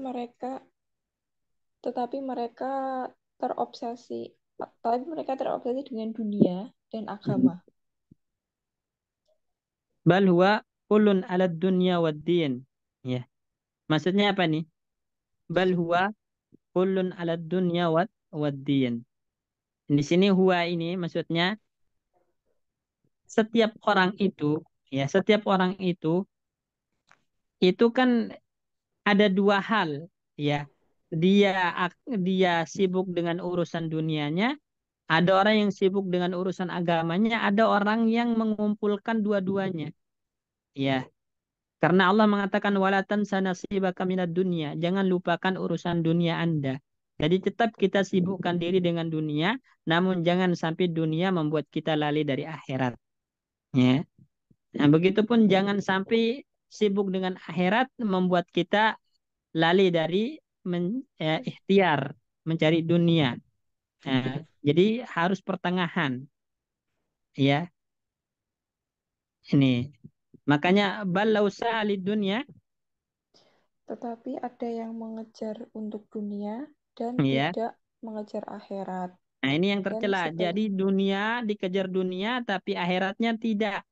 mereka terobsesi dengan dunia dan agama. bal huwa kullun ala dunya wad din. Ya. Maksudnya apa nih? Bal huwa kullun ala dunya wad din. Di sini huwa ini maksudnya setiap orang itu, ya, setiap orang itu kan ada dua hal, ya. Dia dia sibuk dengan urusan dunianya, ada orang yang sibuk dengan urusan agamanya, ada orang yang mengumpulkan dua-duanya. Ya, karena Allah mengatakan walatan sanasibaka minad dunya, jangan lupakan urusan dunia Anda. Jadi tetap kita sibukkan diri dengan dunia, namun jangan sampai dunia membuat kita lalai dari akhirat. Ya. Nah, begitupun jangan sampai sibuk dengan akhirat membuat kita lalai dari ikhtiar mencari dunia. Nah, jadi harus pertengahan, ya. Ini makanya balau sa'alid dunia, Tetapi ada yang mengejar untuk dunia dan ya. tidak mengejar akhirat. Nah, ini yang Dan tercela. Jadi dunia dikejar dunia tapi akhiratnya tidak.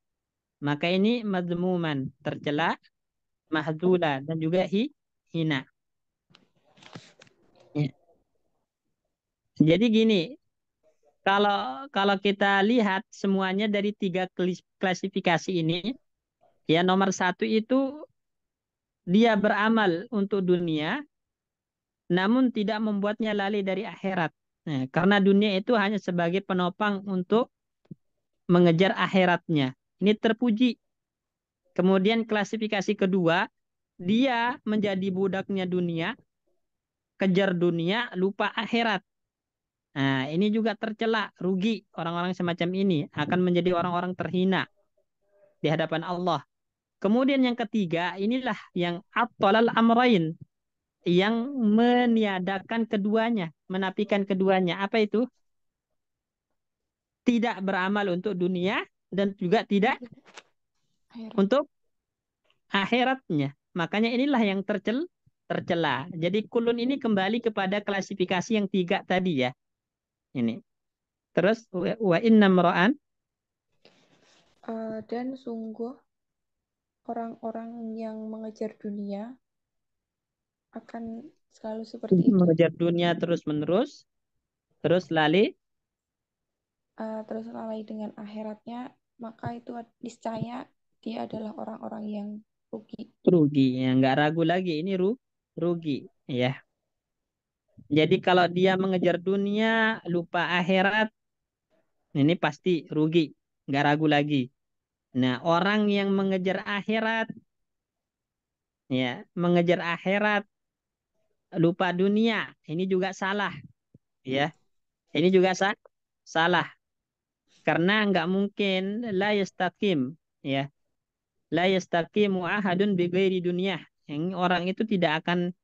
Maka ini madzmuman, tercela, mahdzula dan juga hina. Ya. Jadi gini, kalau kalau kita lihat semuanya dari tiga klasifikasi ini, ya nomor satu itu dia beramal untuk dunia, namun tidak membuatnya lalai dari akhirat. Nah, karena dunia itu hanya sebagai penopang untuk mengejar akhiratnya. Ini terpuji. Kemudian klasifikasi kedua, dia menjadi budaknya dunia, kejar dunia, lupa akhirat. Nah, ini juga tercela, rugi orang-orang semacam ini akan menjadi orang-orang terhina di hadapan Allah. Kemudian yang ketiga, inilah yang atolal amrain, yang meniadakan keduanya, menafikan keduanya. Apa itu? Tidak beramal untuk dunia dan juga tidak akhirat. untuk akhiratnya. Makanya inilah yang tercela. Jadi kulun ini kembali kepada klasifikasi yang tiga tadi ya. Ini. Terus wa inna mra'an Dan sungguh orang-orang yang mengejar dunia akan Selalu seperti itu. mengejar dunia terus-menerus, terus Terus lalai dengan akhiratnya, maka itu niscaya dia adalah orang-orang yang rugi. rugi. Ya, nggak ragu lagi ini rugi. Ya. Jadi kalau dia mengejar dunia, lupa akhirat, ini pasti rugi. Nggak ragu lagi. Nah, orang yang mengejar akhirat, ya, mengejar akhirat, lupa dunia, ini juga salah. Ya, ini juga salah. Karena nggak mungkin la yastaqim. Ya, la yastaqimu ahadun bi ghairi dunia. Yang orang itu tidak akan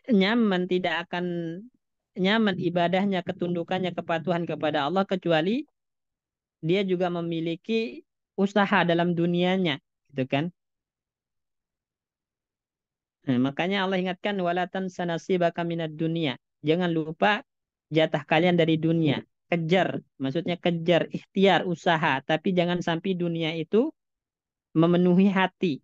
nyaman, tidak akan nyaman ibadahnya, ketundukannya, kepatuhan kepada Allah kecuali dia juga memiliki usaha dalam dunianya, gitu kan? Nah, makanya Allah ingatkan walatan sanasibaka minad dunia. Jangan lupa jatah kalian dari dunia. Kejar, maksudnya kejar, ikhtiar, usaha, tapi jangan sampai dunia itu memenuhi hati.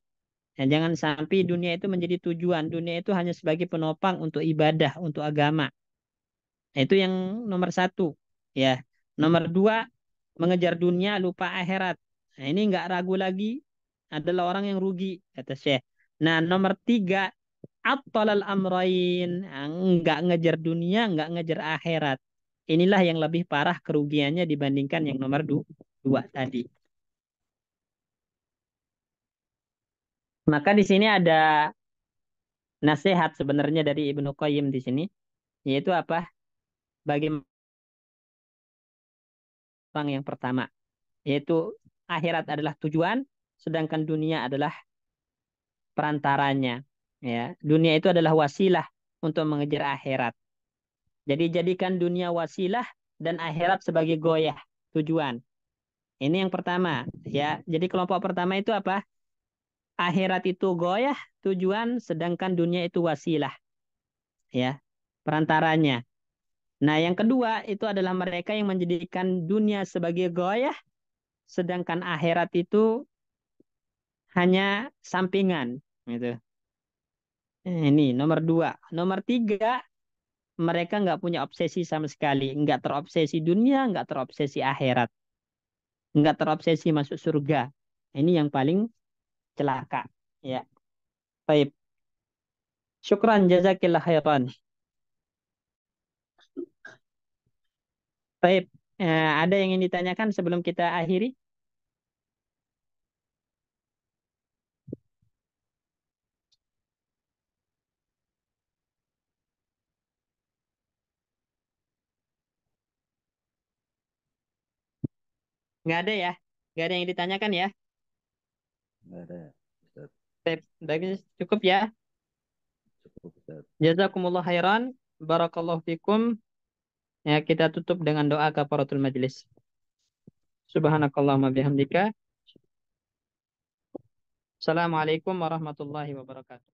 Nah, jangan sampai dunia itu menjadi tujuan. Dunia itu hanya sebagai penopang untuk ibadah, untuk agama. Nah, itu yang nomor satu. Ya, nomor dua, mengejar dunia lupa akhirat. Nah, ini nggak ragu lagi adalah orang yang rugi kata Syekh. Nah, nomor tiga, atolal amrain, nah, nggak ngejar dunia, nggak ngejar akhirat. Inilah yang lebih parah kerugiannya dibandingkan yang nomor dua tadi. Maka di sini ada nasihat sebenarnya dari Ibnu Qayyim di sini, yaitu apa? Bagi orang yang pertama, yaitu akhirat adalah tujuan, sedangkan dunia adalah perantaranya. Ya, dunia itu adalah wasilah untuk mengejar akhirat. Jadi jadikan dunia wasilah dan akhirat sebagai goyah, tujuan. Ini yang pertama, ya. Jadi kelompok pertama itu apa? Akhirat itu goyah, tujuan, sedangkan dunia itu wasilah, ya, perantaranya. Nah, yang kedua itu adalah mereka yang menjadikan dunia sebagai goyah, sedangkan akhirat itu hanya sampingan, gitu. Ini nomor dua. Nomor tiga, mereka nggak punya obsesi sama sekali, nggak terobsesi dunia, nggak terobsesi akhirat, nggak terobsesi masuk surga. Ini yang paling celaka. Ya, baik. Syukran jazakillah khairan. Baik. Ada yang ingin ditanyakan sebelum kita akhiri? Nggak ada ya? Nggak ada yang ditanyakan ya? Nggak ada ya, Ustaz. Baik, bagus. Cukup ya. Cukup, Ustaz. Jazakumullah khairan. Barakallahu fikum. Ya, kita tutup dengan doa kafaratul majlis. Subhanakallahumma bihamdika. Assalamualaikum warahmatullahi wabarakatuh.